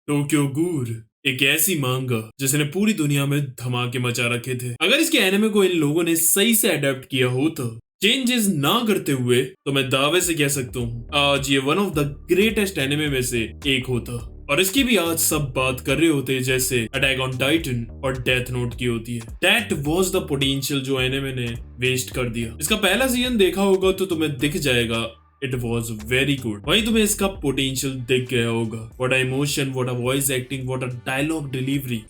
Tokyo गूल एक ऐसी मांगा जिसने पूरी दुनिया में धमाके मचा रखे थे। अगर इसके एनिमे को इन लोगों ने सही से अडेप्ट किया होता, चेंजेस ना करते हुए, तो मैं दावे से कह सकता हूँ आज ये one of the greatest anime में से एक होता। और इसकी भी आज सब बात कर रहे होते जैसे अटैक ऑन टाइटन और डेथ नोट की होती है। दैट वाज द पोटेंशियल जो एनिमे ने वेस्ट कर दिया। इसका पहला सीजन देखा होगा तो तुम्हें दिख जाएगा इट वॉज वेरी गुड। वहीं तुम्हें इसका पोटेंशियल दिख गया होगा। What a emotion, what a voice acting, what a dialogue delivery,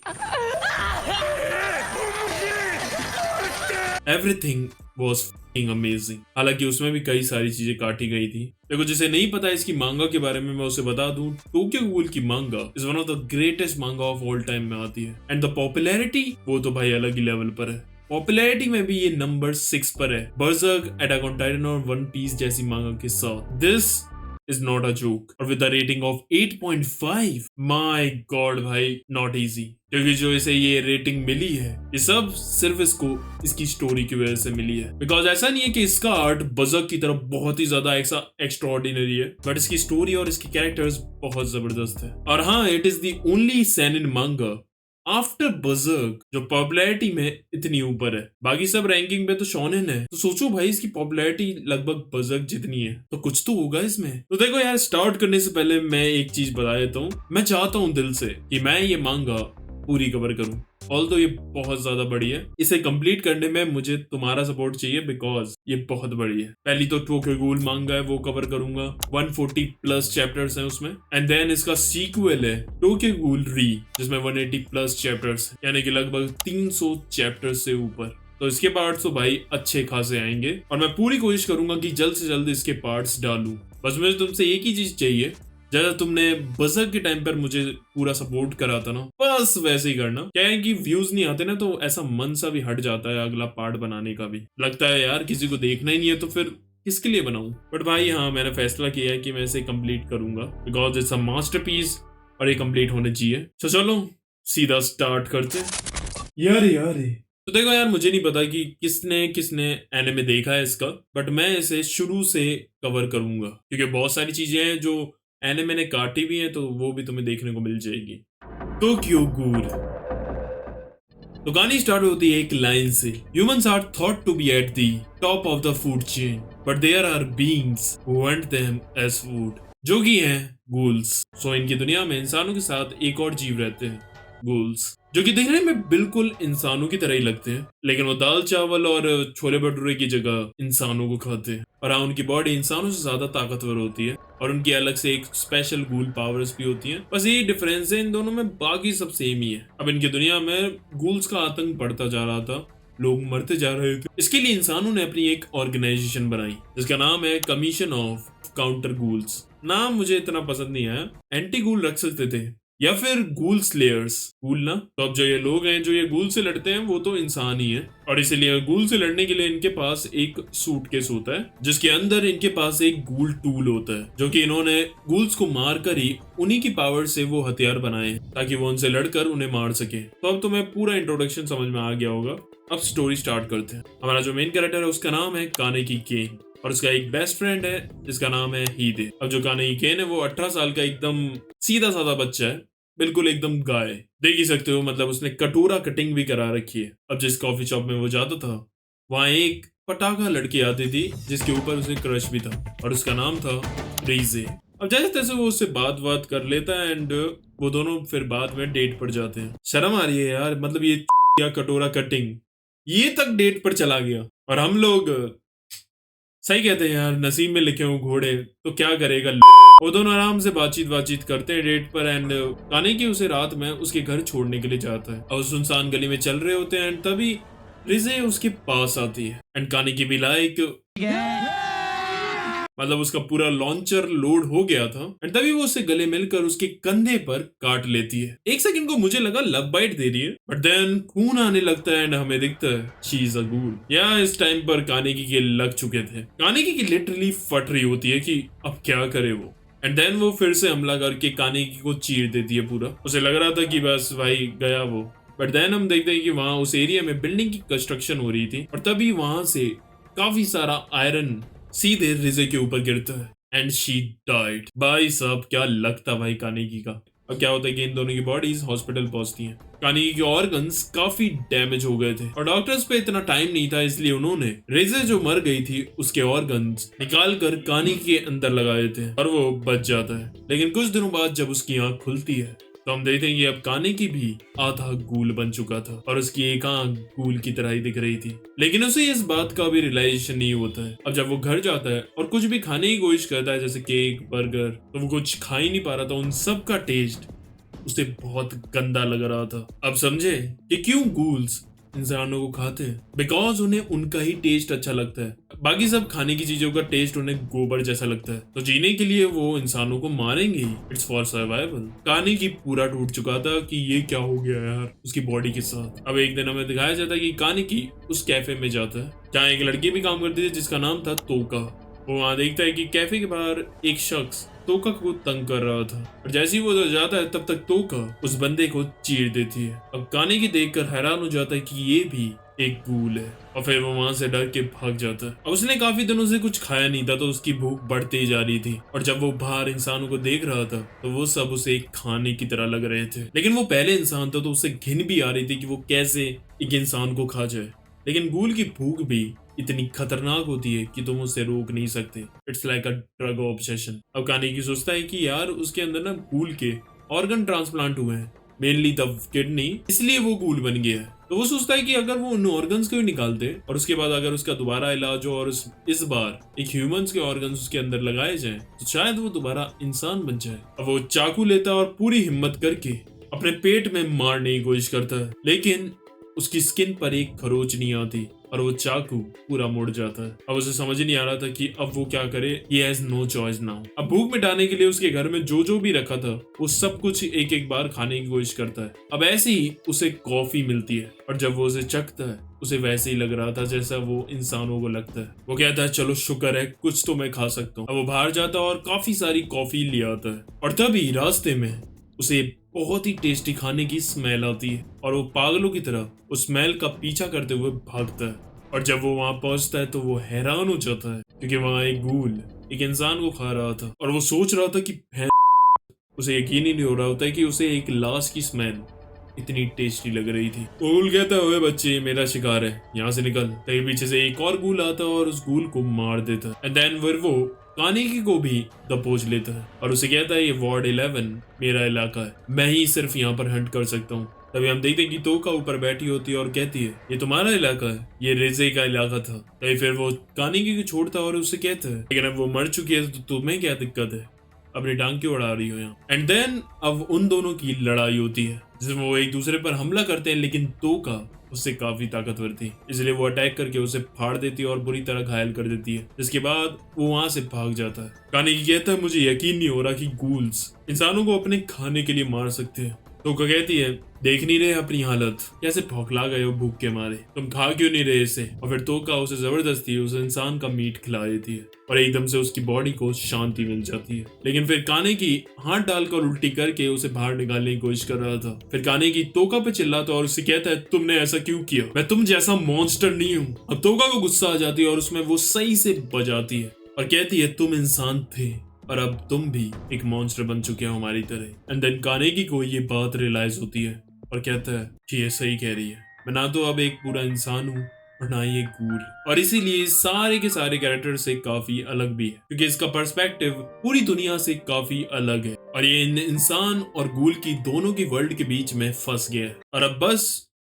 everything was amazing. हालांकि उसमें भी कई सारी चीजें काटी गई थी। देखो, जिसे नहीं पता इसकी मांगा के बारे में, मैं उसे बता दूं, टोक्यो गूल की मांगा is one of the greatest मांगा ऑफ ऑल टाइम में आती है। एंड द पॉपुलैरिटी, वो तो भाई अलग ही लेवल पर है। पॉपुलैरिटी में भी ये नंबर 6 पर है, बर्ज़र्क, अटैक ऑन टाइटन और वन पीस जैसी मांगा के साथ। This is not a joke. और with a rating of 8.5, my god भाई, नॉट इजी। क्योंकि जो इसे ये रेटिंग मिली है, ये सब सिर्फ इसकी स्टोरी की वजह से मिली है। बिकॉज ऐसा नहीं है कि इसका आर्ट बर्ज़र्क की तरफ बहुत ही ज्यादा एक्स्ट्राऑर्डिनरी है, बट इसकी स्टोरी और इसके कैरेक्टर्स बहुत जबरदस्त है। और हाँ, इट इज द ओनली सेनिन मांगा आफ्टर बर्ज़र्क जो पॉपुलैरिटी में इतनी ऊपर है। बाकी सब रैंकिंग में तो शोनेन है। तो सोचो भाई, इसकी पॉपुलैरिटी लगभग बर्ज़र्क जितनी है, तो कुछ तो होगा इसमें। तो देखो यार, स्टार्ट करने से पहले मैं एक चीज बता देता हूँ। मैं चाहता हूँ दिल से कि मैं ये मांगा पूरी कवर करूं। ऑल्दो ये बहुत ज्यादा बड़ी है, इसे कंप्लीट करने में मुझे तुम्हारा सपोर्ट चाहिए बिकॉज ये बहुत बड़ी है। पहली तो टोक्यो गूल मांगा है, वो कवर करूंगा। 140 प्लस चैप्टर्स हैं उसमें। एंड देन इसका सीक्वल है टोक्यो गूल री, जिसमें 180 प्लस चैप्टर्स, यानी कि लगभग 300 चैप्टर्स से ऊपर। तो इसके पार्ट्स तो भाई अच्छे खासे आएंगे और मैं पूरी कोशिश करूंगा कि जल्द से जल्द इसके पार्ट्स डालूं। बस मुझे तुमसे एक ही चीज चाहिए, जैसा तुमने बर्ज़र्क के टाइम पर मुझे पूरा सपोर्ट करा था ना, बस वैसे ही करना। क्या है कि व्यूज नहीं आते ना, तो ऐसा मन सा भी हट जाता है अगला पार्ट बनाने का भी। लगता है यार किसी को देखना ही नहीं है तो फिर किसके लिए बनाऊं। बट भाई हाँ, मैंने फैसला किया है कि मैं इसे कंप्लीट करूंगा बिकॉज इट्स अ मास्टरपीस और ये कंप्लीट होने चाहिए। तो चलो सीधा स्टार्ट करते। यार तो देखो यार, मुझे नहीं पता कि किसने किसने एनिमे देखा है इसका, बट मैं इसे शुरू से कवर करूंगा क्योंकि बहुत सारी चीजें हैं जो एनिमे ने काटी भी हैं, तो वो भी तुम्हें देखने को मिल जाएगी। Tokyo Ghoul. तो कहानी स्टार्ट होती है एक लाइन से। Humans are thought to be at the top of the food chain, but there are beings who want them as food, जो कि हैं गूल्स। सो इनकी दुनिया में इंसानों के साथ एक और जीव रहते हैं, गूल्स, जो कि दिखने में बिल्कुल इंसानों की तरह ही लगते हैं, लेकिन वो दाल चावल और छोले भटूरे की जगह इंसानों को खाते हैं। और हाँ, उनकी बॉडी इंसानों से ज्यादा ताकतवर होती है और उनकी अलग से एक स्पेशल गूल पावर्स भी होती हैं। बस यही डिफरेंस है इन दोनों में, बाकी सब सेम ही है। अब इनकी दुनिया में गूल्स का आतंक बढ़ता जा रहा था, लोग मरते जा रहे थे। इसके लिए इंसानों ने अपनी एक ऑर्गेनाइजेशन बनाई जिसका नाम है कमीशन ऑफ काउंटर गूल्स। नाम मुझे इतना पसंद नहीं आया, एंटी गूल रख सकते थे या फिर गूल स्लेयर्स। गूल ना, तो अब जो ये लोग हैं जो ये गूल से लड़ते हैं वो तो इंसान ही है, और इसीलिए गूल से लड़ने के लिए इनके पास एक सूटकेस होता है जिसके अंदर इनके पास एक गूल टूल होता है, जो कि इन्होंने गूल्स को मार कर ही उन्हीं की पावर से वो हथियार बनाए ताकि वो उनसे लड़कर उन्हें मार सके। तो अब तुम्हें पूरा इंट्रोडक्शन समझ में आ गया होगा। अब स्टोरी स्टार्ट करते हैं। हमारा जो मेन कैरेक्टर है उसका नाम है कानेकी केन और उसका एक बेस्ट फ्रेंड है जिसका नाम है हीदे। अब जो कानेकी केन है वो 18 साल का एकदम सीधा साधा बच्चा है, बिल्कुल एकदम गाय, देख ही सकते हो। मतलब उसने कटोरा कटिंग भी करा रखी है। अब जिस कॉफी शॉप में वो जाता था वहां एक पटाखा लड़की आती थी जिसके ऊपर उसे क्रश भी था और उसका नाम था रीजे। अब जैसे तैसे वो उससे बात कर लेता है एंड वो दोनों फिर बाद में डेट पर जाते हैं। शर्म आ रही है यार, मतलब ये या कटोरा कटिंग ये तक डेट पर चला गया। और हम लोग सही कहते हैं यार, नसीब में लिखे हो घोड़े तो क्या करेगा। वो दोनों आराम से बातचीत करते हैं डेट पर एंड कानेकी उसे रात में उसके घर छोड़ने के लिए जाता है। और सुनसान गली में चल रहे होते हैं एंड तभी रिजे उसके पास आती है एंड कानेकी भी लाइक, मतलब उसका पूरा लॉन्चर लोड हो गया था एंड तभी वो उससे गले मिलकर उसके कंधे पर काट लेती है। एक सेकंड को मुझे लगा लव बाइट दे रही है, बट देन खून आने लगता है एंड हमें दिखता है शी इज अ गूल। या इस टाइम पर कानेकी के लग चुके थे। कानेकी की लिटरली फट रही होती है कि अब क्या करे वो। एंड देन वो फिर से हमला करके कानेकी को चीर देती है पूरा। उसे लग रहा था कि बस भाई गया वो, बट देन हम देखते हैं कि वहां उस एरिया में बिल्डिंग की कंस्ट्रक्शन हो रही थी और तभी वहां से काफी सारा आयरन सीधे रिजे के ऊपर गिरता है एंड शी डाइड। भाई साहब क्या लक था भाई कानेकी का। अब क्या होता है कि इन दोनों की बॉडीज हॉस्पिटल पहुंचती हैं। कानिकी के ऑर्गन्स काफी डैमेज हो गए थे और डॉक्टर्स पे इतना टाइम नहीं था, इसलिए उन्होंने रेजे जो मर गई थी उसके ऑर्गन्स निकाल कर कानिकी के अंदर लगाए थे और वो बच जाता है। लेकिन कुछ दिनों बाद जब उसकी आंख खुलती है तो हम देखते हैं कि अब कानिकी भी आधा गूल बन चुका था और उसकी एक आंख गूल की तरह ही दिख रही थी। लेकिन उसे इस बात का भी रियलाइजेशन नहीं होता है। अब जब वो घर जाता है और कुछ भी खाने की कोशिश करता है जैसे केक, बर्गर, तो वो कुछ खा ही नहीं पा रहा था। उन सब का टेस्ट उसे बहुत गंदा लग रहा था। अब समझे कि क्यों गूल्स इंसानों को खाते हैं, बिकॉज उन्हें उनका ही टेस्ट अच्छा लगता है। बाकी सब खाने की चीजों का टेस्ट उन्हें गोबर जैसा लगता है, तो जीने के लिए वो इंसानों को मारेंगे ही। It's for survival. कानिकी पूरा टूट चुका था कि ये क्या हो गया यार उसकी बॉडी के साथ। अब एक दिन हमें दिखाया जाता है कि कानिकी उस कैफे में जाता है जहाँ एक लड़की भी काम करती थी जिसका नाम था तोका। वो वहां देखता है कि कैफे के बाहर एक शख्स तोका को तंग कर रहा था और जैसे ही वो उधर जाता है तब तक तोका उस बंदे को चीर देती है। अब कानिकी देखकर हैरान हो जाता है कि ये भी एक गूल है और फिर वो वहां से डर के भाग जाता है। अब उसने काफी दिनों से कुछ खाया नहीं था तो उसकी भूख बढ़ती ही जा रही थी और जब वो बाहर इंसानों को देख रहा था तो वो सब उसे एक खाने की तरह लग रहे थे। लेकिन वो पहले इंसान था तो उसे घिन भी आ रही थी कि वो कैसे एक इंसान को खा जाए। लेकिन गूल की भूख भी इतनी खतरनाक होती है कि तुम उसे रोक नहीं सकते। It's like a drug obsession. अब कानिकी सोचता है कि यार उसके अंदर ना गूल के ऑर्गन ट्रांसप्लांट हुए हैं, मेनली द किडनी, इसलिए वो गूल बन गया है। तो वो सोचता है कि अगर वो उन ऑर्गन्स को ही निकाल दे और उसके बाद अगर उसका दोबारा इलाज हो और इस बार एक ह्यूमंस के ऑर्गन्स उसके अंदर लगाए जाएं तो शायद वो दोबारा इंसान बन जाए। अब वो चाकू लेता है और पूरी हिम्मत करके अपने पेट में मारने की कोशिश करता है, लेकिन उसकी स्किन पर एक खरोच नहीं आती और वो चाकू पूरा मुड़ जाता है। अब उसे समझ ही नहीं आ रहा था कि अब वो क्या करे। He has no choice now। अब भूख मिटाने के लिए उसके घर में जो भी रखा था वो सब कुछ एक एक बार खाने की कोशिश करता है। अब ऐसे ही उसे कॉफी मिलती है और जब वो उसे चखता है उसे वैसे ही लग रहा था जैसा वो इंसानों को लगता है। वो कहता है चलो शुक्र है कुछ तो मैं खा सकता हूँ। अब वो बाहर जाता है और काफी सारी कॉफी ले आता है और तभी रास्ते में उसे बहुत ही टेस्टी खाने की स्मेल आती है और वो पागलों की तरह उस स्मेल का पीछा करते हुए भागता है। और जब वो वहां पहुंचता है तो वो हैरान हो जाता है क्योंकि वहां एक गूल एक इंसान को खा रहा था और वो सोच रहा था कि उसे यकीन ही नहीं हो रहा होता है कि उसे एक लाश की स्मेल इतनी टेस्टी लग रही थी। गूल कहता है ओए बच्चे मेरा शिकार है, यहाँ से निकल। तभी पीछे से एक और गूल आता है और उस गूल को मार देता है। एंड देन वो कानिकी को भी दबोच लेता है और उसे कहता है ये वार्ड 11 मेरा इलाका है, मैं ही सिर्फ यहाँ पर हंट कर सकता हूँ। तभी हम देखते हैं कि तोका ऊपर बैठी होती है और कहती है ये तुम्हारा इलाका है, ये रेजे का इलाका था। तभी फिर वो कानिकी को छोड़ता है और उसे कहता है लेकिन अब वो मर चुकी है तो तुम्हें क्या दिक्कत है, अपनी टांग क्यों उड़ा रही हो यहाँ। एंड देन अब उन दोनों की लड़ाई होती है जिसमें वो एक दूसरे पर हमला करते हैं, लेकिन तोका उससे काफी ताकतवर थी इसलिए वो अटैक करके उसे फाड़ देती है और बुरी तरह घायल कर देती है, जिसके बाद वो वहां से भाग जाता है। कानिकी कहता है मुझे यकीन नहीं हो रहा कि गूल्स इंसानों को अपने खाने के लिए मार सकते हैं। तोका कहती है देख नहीं रहे अपनी हालत, कैसे भौंकला गए हो भूख के मारे, तुम खा क्यों नहीं रहे इसे। और फिर तोका उसे जबरदस्ती उस इंसान का मीट खिला देती है और एकदम से उसकी बॉडी को शांति मिल जाती है। लेकिन फिर कानिकी हाथ डालकर उल्टी करके उसे बाहर निकालने की कोशिश कर रहा था। फिर कानिकी तोका पे चिल्लाता और उसे कहता है तुमने ऐसा क्यों किया, मैं तुम जैसा मॉन्स्टर नहीं हूँ। अब तोका को गुस्सा आ जाती है और उसमें वो सही से बजाती है और कहती है तुम इंसान थे और अब तुम भी एक मॉन्स्टर बन चुके हो हमारी तरह। एंड देन कानिकी को ये बात रियलाइज होती है और कहता है कि ये सही कह रही है, मैं ना तो अब एक पूरा इंसान हूँ और ना ही एक गूल, और इसीलिए सारे के सारे कैरेक्टर से काफी अलग भी है क्योंकि इसका पर्सपेक्टिव पूरी दुनिया से काफी अलग है और ये इंसान और गूल की दोनों की वर्ल्ड के बीच में फंस गया है। और अब बस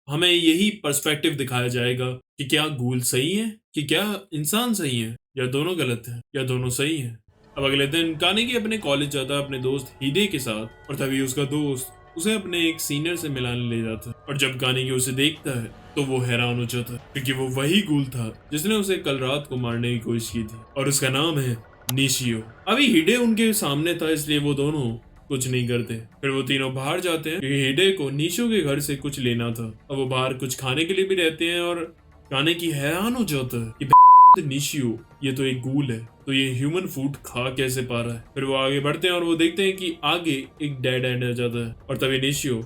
हमें यही पर्सपेक्टिव दिखाया जाएगा कि क्या गूल सही है कि क्या इंसान सही है, या दोनों गलत है या दोनों सही है। अब अगले दिन कानिकी अपने कॉलेज जाता है अपने दोस्त हिडे के साथ और तभी उसका दोस्त उसे अपने एक सीनियर से मिलाने ले जाता है और जब कानिकी उसे देखता है तो वो हैरान हो जाता है क्योंकि वो वही गूल था जिसने उसे कल रात को मारने की कोशिश की थी और उसका नाम है निशियो। अभी हिडे उनके सामने था इसलिए वो दोनों कुछ नहीं करते। फिर वो तीनों बाहर जाते हैं क्योंकि हिडे को निशियो के घर से कुछ लेना था। अब वो बाहर कुछ खाने के लिए भी रहते हैं और कानिकी हैरान हो जाता है कि निशियो ये तो एक गूल है, तो ये ह्यूमन फूड खा कैसे पा रहा है। फिर वो आगे बढ़ते हैं और वो देखते हैं कि आगे एक डेड एंड आ जाता है और तभी निशियो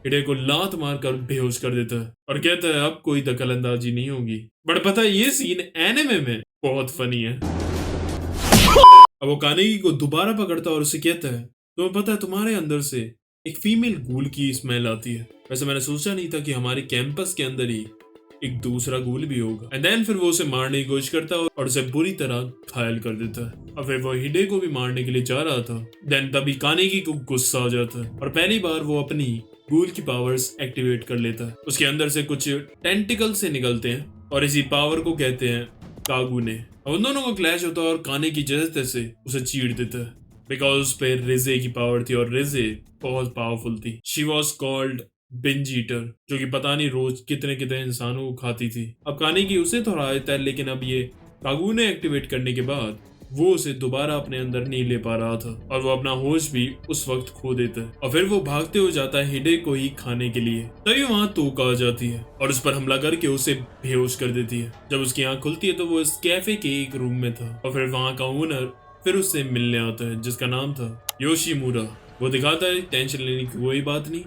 हिडे को लात मारकर बेहोश कर देता है और कहता है अब कोई दखल अंदाजी नहीं होगी। बट पता है ये सीन एनिमे में बहुत फनी है। अब वो कानिकी को दोबारा पकड़ता है और उसे कहता है तुम्हें पता है तुम्हारे अंदर से एक फीमेल गूल की स्मेल आती है। वैसे मैंने सोचा नहीं था कि हमारे कैंपस के अंदर ही एक दूसरा गूल भी होगा। एंड देन फिर वो उसे मारने की कोशिश करता है और उसे बुरी तरह घायल कर देता है। और फिर वो हिडे को भी मारने के लिए जा रहा था। देन तभी कानेगी को गुस्सा आ जाता है और पहली बार वो अपनी गूल की पावर्स एक्टिवेट कर लेता है। उसके अंदर से कुछ टेंटिकल से निकलते हैं और इसी पावर को कहते हैं कागुने। उन दोनों को क्लैश होता है और कानेगी जैसे तैसे उसे चीर देता है बिकॉज उस पर रिजे की पावर थी और रिजे बहुत पावरफुल थी। She was called binge eater, जो कि पता नहीं रोज कितने कितने इंसानों को खाती थी। अब कानेगी उसे तो हरा देता है, लेकिन अब ये कागुने एक्टिवेट करने के बाद वो उसे दोबारा अपने अंदर नहीं ले पा रहा था और वो अपना होश भी उस वक्त खो देता है। और फिर वो भागते हुए जाता है हिडे को ही खाने के लिए। तभी वहां तोका आ जाती है और उस पर हमला करके उसे बेहोश कर देती है। जब उसकी आंख खुलती है तो वो इस कैफे के एक रूम में था और फिर वहां का ओनर फिर उससे मिलने आता है जिसका नाम था योशिमुरा। वो दिखाता है टेंशन लेने की कोई बात नहीं,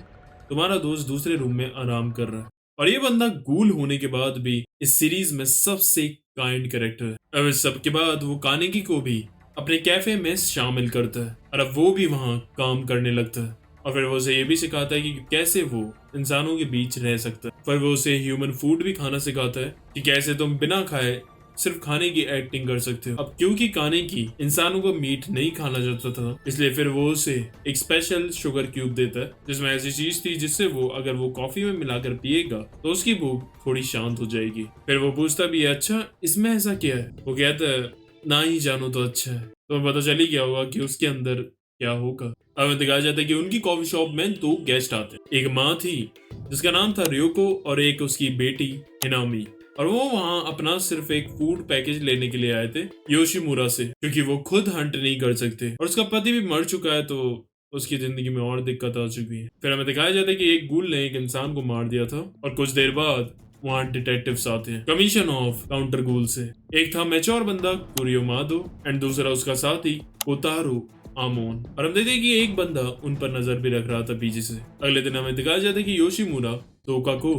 तुम्हारा दोस्त दूसरे रूम में आराम कर रहा है। और ये बंदा गूल होने के बाद भी इस सीरीज में सबसे काइंड कैरेक्टर है। अब इस सब के बाद वो कानेगी को भी अपने कैफे में शामिल करता है और अब वो भी वहाँ काम करने लगता है। और फिर वो उसे ये भी सिखाता है कि कैसे वो इंसानों के बीच रह सकता है। फिर वो उसे ह्यूमन फूड भी खाना सिखाता है कि कैसे तुम बिना खाए सिर्फ खाने की एक्टिंग कर सकते हो। अब क्योंकि कानेगी इंसानों को मीट नहीं खाना चाहता था, इसलिए फिर वो उसे एक स्पेशल शुगर क्यूब देता है जिसमें ऐसी चीज थी जिससे वो अगर वो कॉफी में मिलाकर पिएगा तो उसकी भूख थोड़ी शांत हो जाएगी। फिर वो पूछता भी है, अच्छा इसमें ऐसा क्या है? वो कहता है, ना ही जानो तो अच्छा है। तो पता चल ही गया होगा कि उसके अंदर क्या होगा। अब दिखाया जाता है कि उनकी कॉफी शॉप में 2 गेस्ट आते हैं। एक माँ थी जिसका नाम था रियोको और एक उसकी बेटी हिनामी। और वो वहाँ अपना सिर्फ एक फूड पैकेज लेने के लिए आए थे योशिमुरा से, क्योंकि वो खुद हंट नहीं कर सकते और उसका पति भी मर चुका है, तो उसकी जिंदगी में और दिक्कत आ चुकी है। फिर हमें दिखाया जाता है कि एक गूल ने एक इंसान को मार दिया था और कुछ देर बाद वहाँ डिटेक्टिव्स आते हैं कमीशन ऑफ काउंटर गूल से। एक था मैच्योर बंदा कुरियोमादो एंड दूसरा उसका साथी कोतारो आमोन। और हम देखते हैं कि एक बंदा उन पर नजर भी रख रहा था पीछे से। अगले दिन हमें दिखाया जाता है कि योशिमुरा तोका को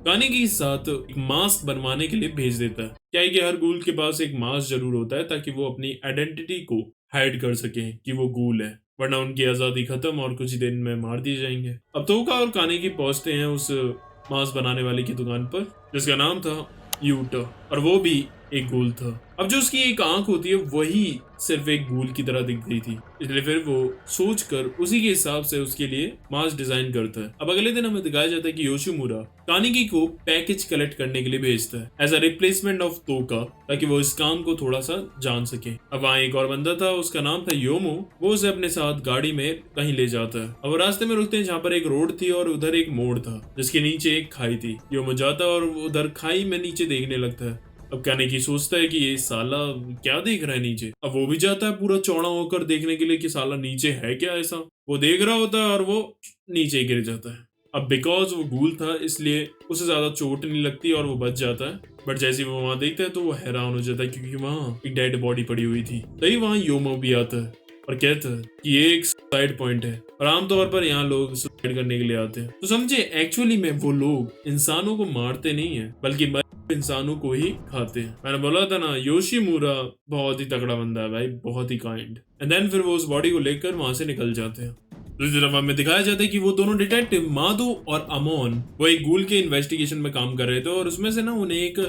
कानेगी के साथ एक मास्क बनवाने के लिए भेज देता है। क्या है कि हर गूल के पास एक मास्क जरूर होता है ताकि वो अपनी आइडेंटिटी को हाइड कर सके कि वो गूल है, वरना उनकी आजादी खत्म और कुछ ही दिन में मार दिए जाएंगे। अब तोका और कानेगी पहुंचते हैं उस मास्क बनाने वाले की दुकान पर जिसका नाम था यूटा और वो भी एक गूल था। अब जो उसकी एक आंख होती है वही सिर्फ एक गूल की तरह दिख रही थी, इसलिए फिर वो सोचकर उसी के हिसाब से उसके लिए मास्क डिजाइन करता है। अब अगले दिन हमें दिखाया जाता है कि योशिमुरा कानेगी को पैकेज कलेक्ट करने के लिए भेजता है एज अ रिप्लेसमेंट ऑफ तोका, ताकि वो इस काम को थोड़ा सा जान सके। अब वहाँ एक और बंदा था, उसका नाम था योमो। वो उसे अपने साथ गाड़ी में कहीं ले जाता है। अब वो रास्ते में रुकते हैं जहाँ पर एक रोड थी और उधर एक मोड़ था जिसके नीचे एक खाई थी। योमो जाता है और उधर खाई में नीचे देखने लगता है। अब कानेगी सोचता है कि ये साला क्या देख रहा है नीचे। अब वो भी जाता है पूरा चौड़ा होकर देखने के लिए कि साला नीचे है क्या ऐसा। वो देख रहा होता है और वो नीचे गिर जाता है। अब बिकॉज वो गूल था इसलिए उसे ज्यादा चोट नहीं लगती और वो बच जाता है। बट जैसे वो वहां देखता है तो वो हैरान हो जाता है क्योंकि वहाँ एक डेड बॉडी पड़ी हुई थी। तभी वहाँ योमो भी आता है और कहता है कि ये एक सुसाइड पॉइंट है और आमतौर पर यहाँ लोग सुसाइड करने के लिए आते हैं। तो समझे, एक्चुअली में वो लोग इंसानों को मारते नहीं है बल्कि इंसानों को ही खाते हैं। मैंने बोला था ना, योशिमुरा बहुत ही तगड़ा बंदा है भाई, बहुत ही काइंड। एंड देन फिर वो उस बॉडी को लेकर वहां से निकल जाते हैं। दूसरी तरफ हमें दिखाया जाता है कि वो दोनों डिटेक्टिव मादो और अमोन वो एक गूल के इन्वेस्टिगेशन में काम कर रहे थे और उसमें से ना उन्हें एक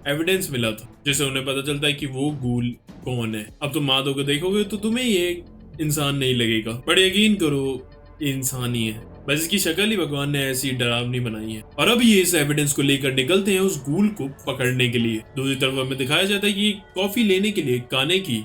एविडेंस मिला था जिससे उन्हें पता चलता है कि वो गूल कौन है। अब तुम मादो को देखोगे तो तुम्हें ये इंसान नहीं लगेगा, बट यकीन करो इंसान ही है, बस इसकी शक्ल ही भगवान ने ऐसी डरावनी बनाई है। और अब ये इस एविडेंस को लेकर निकलते हैं उस गूल को पकड़ने के लिए। दूसरी तरफ हमें दिखाया जाता है कि कॉफी लेने के लिए कानेगी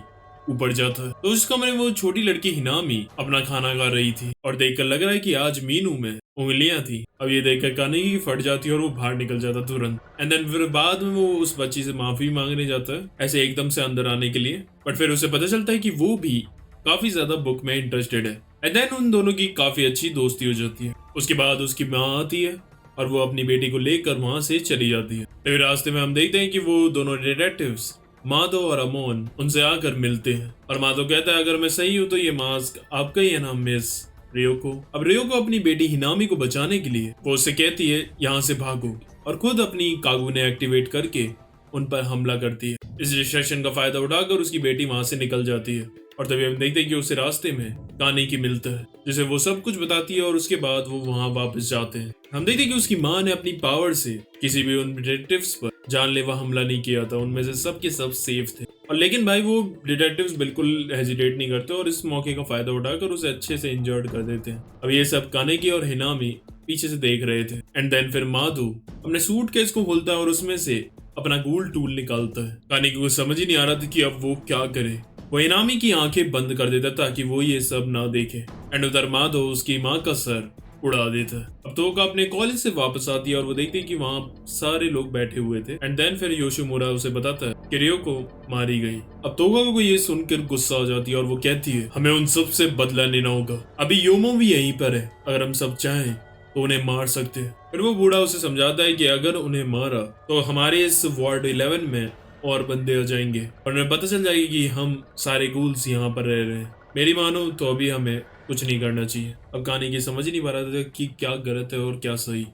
ऊपर जाता है तो उस कमरे में वो छोटी लड़की हिनामी अपना खाना खा रही थी और देखकर लग रहा है कि आज मीनू में उंगलियां थी। अब ये देखकर कानेगी फट जाती है और वो बाहर निकल जाता तुरंत। एंड देन फिर बाद में वो उस बच्ची से माफी मांगने जाता है ऐसे एकदम से अंदर आने के लिए, बट फिर उसे पता चलता है कि वो भी काफी ज्यादा बुक में इंटरेस्टेड है। एंड देन उन दोनों की काफी अच्छी दोस्ती हो जाती है। उसके बाद उसकी माँ आती है और वो अपनी बेटी को लेकर वहां से चली जाती है। फिर रास्ते में हम देखते हैं कि वो दोनों डिटेक्टिव्स मादो और अमोन उनसे आकर मिलते हैं और मादो कहता है अगर मैं सही हूं तो ये मास्क आपका ही है ना मिस रियोको। अब रियोको अपनी बेटी हिनामी को बचाने के लिए वो उससे कहती है यहाँ से भागो और खुद अपनी कागुने एक्टिवेट करके उन पर हमला करती है। इस डिस्ट्रैक्शन का फायदा उठाकर उसकी बेटी वहां से निकल जाती है और तभी हम देखते हैं कि उसे रास्ते में कानेकी मिलता है, जिसे वो सब कुछ बताती है और उसके बाद वो वहाँ वापस जाते हैं। हम देखते हैं कि उसकी माँ ने अपनी पावर से किसी भी उन डिटेक्टिव्स पर जानलेवा हमला नहीं किया था, उनमें से सब के सब सेफ थे। और लेकिन भाई वो डिटेक्टिव्स बिल्कुल हेजिटेट नहीं करते और इस मौके का फायदा उठाकर उसे अच्छे से इंजर्ड कर देते हैं। अब ये सब कानेकी और हिनामी पीछे से देख रहे थे। एंड देन फिर माधु अपने सूटकेस को खोलता है और उसमें से अपना गूल टूल निकालता है। कानेकी को समझ ही नहीं आ रहा था कि अब वो क्या करे। वो हिनामी की आंखें बंद कर देता ताकि वो ये सब ना देखे। एंड उधर माधो उसकी माँ का सर उड़ा देता है। अब तोका अपने कॉलेज से वापस आती है और वो देखती है कि वहाँ सारे लोग बैठे हुए थे। एंड देन फिर योशिमुरा उसे बताता है कि रियो को मारी गई। अब तोका को ये सुनकर गुस्सा आ जाती है और वो कहती है हमें उन सब से बदला लेना होगा। अभी योमो भी यहीं पर है, अगर हम सब चाहें तो उन्हें मार सकते हैं। फिर वो बूढ़ा उसे समझाता है कि अगर उन्हें मारा तो हमारे इस वार्ड 11 में और बंदे आ जाएंगे और उन्हें पता चल जाएगी कि हम सारे गूल्स यहाँ पर रह रहे हैं। मेरी मानो तो अभी हमें कुछ नहीं करना चाहिए। अब कानेकी समझ ही नहीं पा रहा था कि क्या गलत है और क्या सही।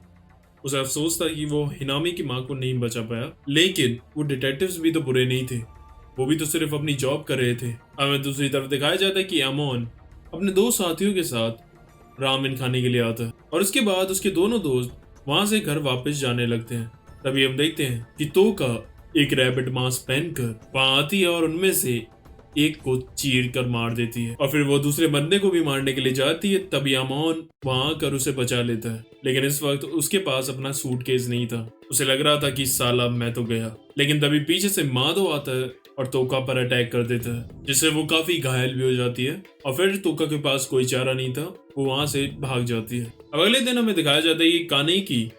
उसे अफसोस था कि वो हिनामी की माँ को नहीं बचा पाया, लेकिन वो डिटेक्टिव्स भी तो बुरे नहीं थे, वो भी तो सिर्फ अपनी जॉब कर रहे थे। हमें दूसरी तरफ दिखाया जाता है कि अमोन अपने दो साथियों के साथ रामेन खाने के लिए आता है और उसके बाद उसके दोनों दोस्त वहां से घर वापस जाने लगते हैं। तभी हम देखते हैं कि तोका एक रैबिट मास्क पहनकर वहां आती है और उनमें से एक को चीर कर मार देती है और फिर वो दूसरे बंदे को भी मारने के लिए जाती है। तभी अमोन वहां आकर उसे बचा लेता है, लेकिन इस वक्त उसके पास अपना सूटकेस नहीं था। उसे लग रहा था कि साला मैं तो गया, लेकिन तभी पीछे से माधो आता है और तोका पर अटैक कर देता है, जिससे वो काफी घायल भी हो जाती है। और फिर तोका के पास कोई चारा नहीं था, वो वहां से भाग जाती है। अब अगले दिन हमें दिखाया जाता है कि कानेकी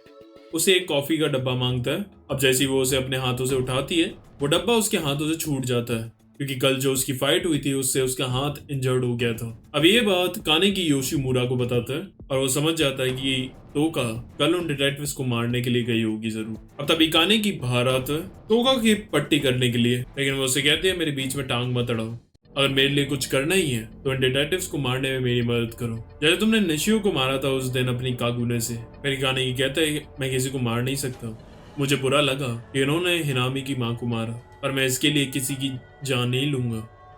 उसे एक कॉफी का डब्बा मांगता है। अब जैसे ही वो उसे अपने हाथों से उठाती है, वो डब्बा उसके हाथों से छूट जाता है, क्योंकि कल जो उसकी फाइट हुई थी उससे उसका हाथ इंजर्ड हो गया था। अब ये बात कानेकी योशिमुरा को बताता है और वो समझ जाता है कि तोका कल उन डिटेक्टिव्स को मारने के लिए गई होगी जरूर। अब तभी कानेकी बाहर आता है तोका की पट्टी करने के लिए, लेकिन वो उसे कहते हैं मेरे बीच में टांग मत अड़ाओ, अगर मेरे लिए कुछ करना ही है तो इन डिटेक्टिव्स को मारने में मेरी मदद करो, जैसे तुमने निशियो को मारा था उस दिन अपनी कागुने से। मेरी कानेकी कहता है मैं किसी को मार नहीं सकता, मुझे बुरा लगा कि इन्होंने हिनामी की माँ को मारा, पर मैं इसके लिए किसी की जान नहीं लूंगा।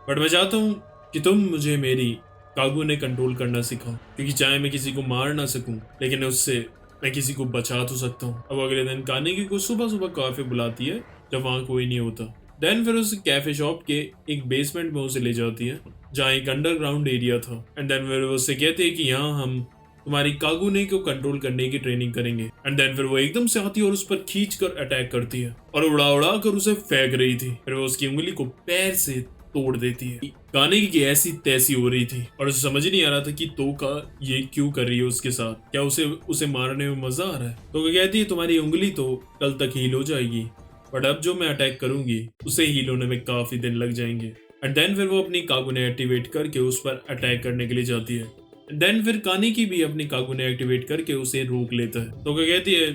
बट मैं चाहता हूँ कि तुम मुझे मेरी कागुने कंट्रोल करना सिखाओ, क्योंकि चाहे मैं किसी को मार ना सकूं, लेकिन उससे मैं किसी को बचा तो सकता हूँ। अब अगले दिन कानेकी को सुबह सुबह काफे बुलाती है जब वहाँ कोई नहीं होता। देन फिर उस कैफे शॉप के एक बेसमेंट में उसे ले जाती है, जहाँ एक अंडरग्राउंड एरिया था। एंड देन फिर वो उससे कहते हैं कि यहाँ हम तुम्हारी कागुने को कंट्रोल करने की ट्रेनिंग करेंगे। एंड देन फिर वो एकदम से आती है और उस पर खींच कर अटैक करती है और उड़ा उड़ा कर उसे फेंक रही थी। फिर वो उसकी उंगली को पैर से तोड़ देती है। कानेकी की ऐसी तैसी हो रही थी और उसे समझ नहीं आ रहा था कि तोका ये क्यों कर रही है उसके साथ, क्या उसे मारने में मजा आ रहा है। तोका कहती है तुम्हारी उंगली तो कल तक हील हो जाएगी, बट अब जो मैं अटैक करूंगी उसे हील होने में काफी दिन लग जाएंगे। एंड देन फिर वो अपनी कागुने एक्टिवेट करके उस पर अटैक करने के लिए जाती है। देन फिर कानेकी भी अपनी कागुने एक्टिवेट करके उसे रोक लेता है। तो क्या कहती है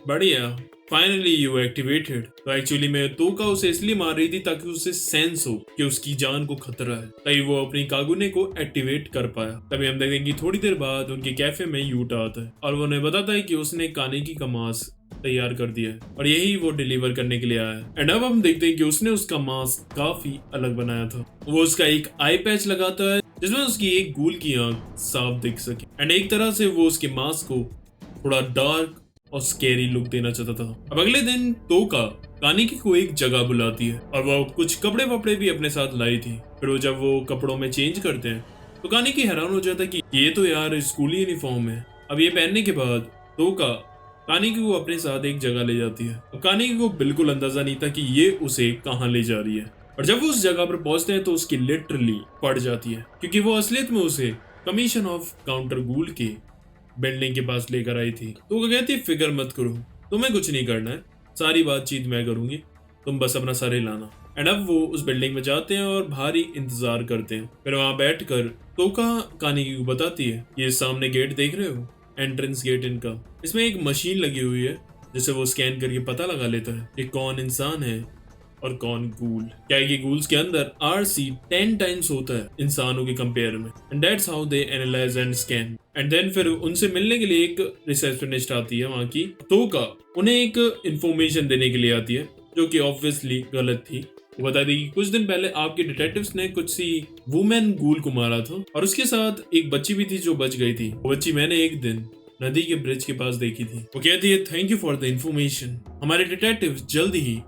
बढ़िया, फाइनली यू एक्टिवेटेड। तो एक्चुअली मैं तोका उसे इसलिए मार रही थी ताकि उसे सेंस हो कि उसकी जान को खतरा है, तभी वो अपनी कागुने को एक्टिवेट कर पाया। तभी हम देखेंगे थोड़ी देर बाद उनके कैफे में यूटा आता है और वो उन्हें बताता है कि उसने कानेकी का मास्क तैयार कर दिया है और यही वो डिलीवर करने के लिए आया है। एंड अब हम देखते हैं कि उसने उसका मास्क काफी अलग बनाया था। वो उसका एक आई पैच लगाता है जिसमें उसकी एक गूल की आंख साफ दिख सके। एंड एक तरह से वो उसके मास्क को थोड़ा डार्क और स्केरी लुक देना चाहता था। अब अगले दिन तोका कानेकी को एक जगह बुलाती है और वो कुछ कपड़े वपड़े भी अपने साथ लाई थी। फिर वो जब वो कपड़ों में चेंज करते हैं तो कानेकी हैरान हो जाता है कि ये तो यार स्कूली यूनिफॉर्म है। अब ये पहनने के बाद तोका कानेकी को अपने साथ एक जगह ले जाती है। अब कानेकी को बिल्कुल अंदाजा नहीं था कि ये उसे कहाँ ले जा रही है, और जब वो उस जगह पर पहुंचते हैं तो उसकी लिटरली पड़ जाती है, क्योंकि वो असलियत में उसे कमीशन ऑफ काउंटर गूल के बिल्डिंग के पास लेकर आई थी। तो वो कहती है फिक्र मत करो, तुम्हें कुछ नहीं करना है, सारी बातचीत मैं करूंगी, तुम बस अपना सर हिलाना। एंड अब वो उस बिल्डिंग में जाते हैं और भारी इंतजार करते हैं। फिर वहां बैठकर तोका कानेकी को बताती है ये सामने गेट देख रहे हो, एंट्रेंस गेट इनका, इसमें एक मशीन लगी हुई है जिसे वो स्कैन करके पता लगा लेता है कि कौन इंसान है और कौन गूल। क्या है कि गूल्स के अंदर RC 10 टाइम्स होता है इंसानों के कंपेयर में। And that's how they analyse and scan. And then फिर उनसे मिलने के लिए एक रिसेप्शनिस्ट आती है वहां की, तोका उन्हें एक इंफॉर्मेशन देने के लिए आती है जो कि ऑब्वियसली गलत थी। वो बता दी कि कुछ दिन पहले आपके डिटेक्टिव्स ने कुछ सी वुमेन गूल को मारा था और उसके साथ एक बच्ची भी थी जो बच गई थी। वो बच्ची मैंने एक दिन नदी के ब्रिज के पास देखी थी। वो कहती है thank you for the information, हमारे डिटेक्टिव्स जल्द ही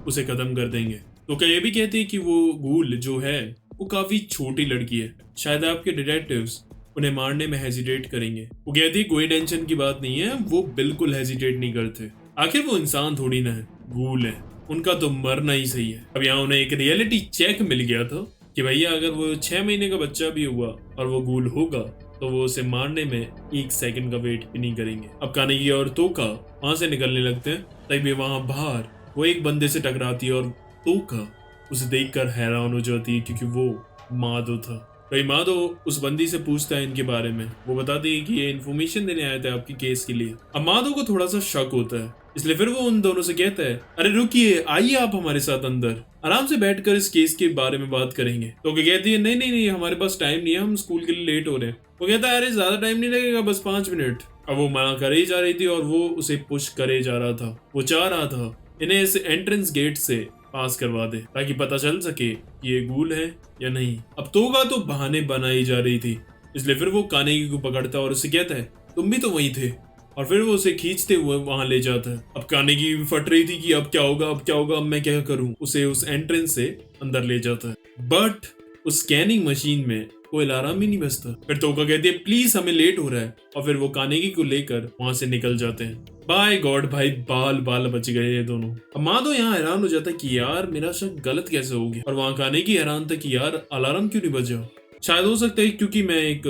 उसे खत्म कर देंगे। तो क्या ये भी कहती है कि वो गूल जो है वो काफी छोटी लड़की है, शायद आपके डिटेक्टिव्स उन्हें मारने में हेजिटेट करेंगे। वो कहती है कोई टेंशन की बात नहीं है, वो बिल्कुल हेजिटेट नहीं करते, आखिर वो इंसान थोड़ी ना है, गूल है, उनका तो मरना ही सही है। अब यहाँ उन्हें एक रियलिटी चेक मिल गया था कि भैया अगर वो 6 महीने का बच्चा भी हुआ और वो गूल होगा तो वो उसे मारने में 1 सेकंड का वेट भी नहीं करेंगे। अब कानेगी और तोका वहां से निकलने लगते हैं, तभी वहां बाहर वो एक बंदे से टकराती है और तोका उसे देखकर हैरान हो जाती है क्योंकि वो माधो था। भाई माधो उस बंदी से पूछता है इनके बारे में। वो बताती है कि ये इन्फॉर्मेशन देने आए थे आपकी केस के लिए। अब माधो को थोड़ा सा शक होता है, इसलिए फिर वो उन दोनों से कहता है अरे रुकिए, आइए आप हमारे साथ अंदर, आराम से बैठकर इस केस के बारे में बात करेंगे। तो क्या कहती है नहीं नहीं नहीं, हमारे पास टाइम नहीं है, हम स्कूल के लिए लेट हो रहे हैं। वो कहता है अरे ज्यादा टाइम नहीं लगेगा, बस 5 मिनट। अब वो मना करे ही जा रही थी और वो उसे पुश करे जा रहा था। वो चाह रहा था इन्हें इस एंट्रेंस गेट से पास करवा दे ताकि पता चल सके कि ये गूल है या नहीं। अब तोगा तो बहाने बनाई जा रही थी, इसलिए फिर वो कानेगी को पकड़ता और उसे कहता है तुम भी तो वही थे, और फिर वो उसे खींचते हुए वहां ले जाता है। अब कानेगी भी फट रही थी कि अब क्या होगा, अब क्या होगा, अब मैं क्या करूं। उसे उस एंट्रेंस से अंदर ले जाता है, बट उस स्कैनिंग मशीन में कोई अलार्म ही नहीं बजता। फिर तोका कहती है प्लीज हमें लेट हो रहा है, और फिर वो कानेगी को लेकर वहां से निकल जाते हैं। बाय गॉड भाई, बाल बाल बच गए ये दोनों। अब माधो यहाँ हैरान हो जाता है कि यार मेरा शक गलत कैसे हो गया, और वहां कानेगी हैरान था कि यार अलार्म क्यों नहीं बजा। शायद हो सकता है क्योंकि मैं एक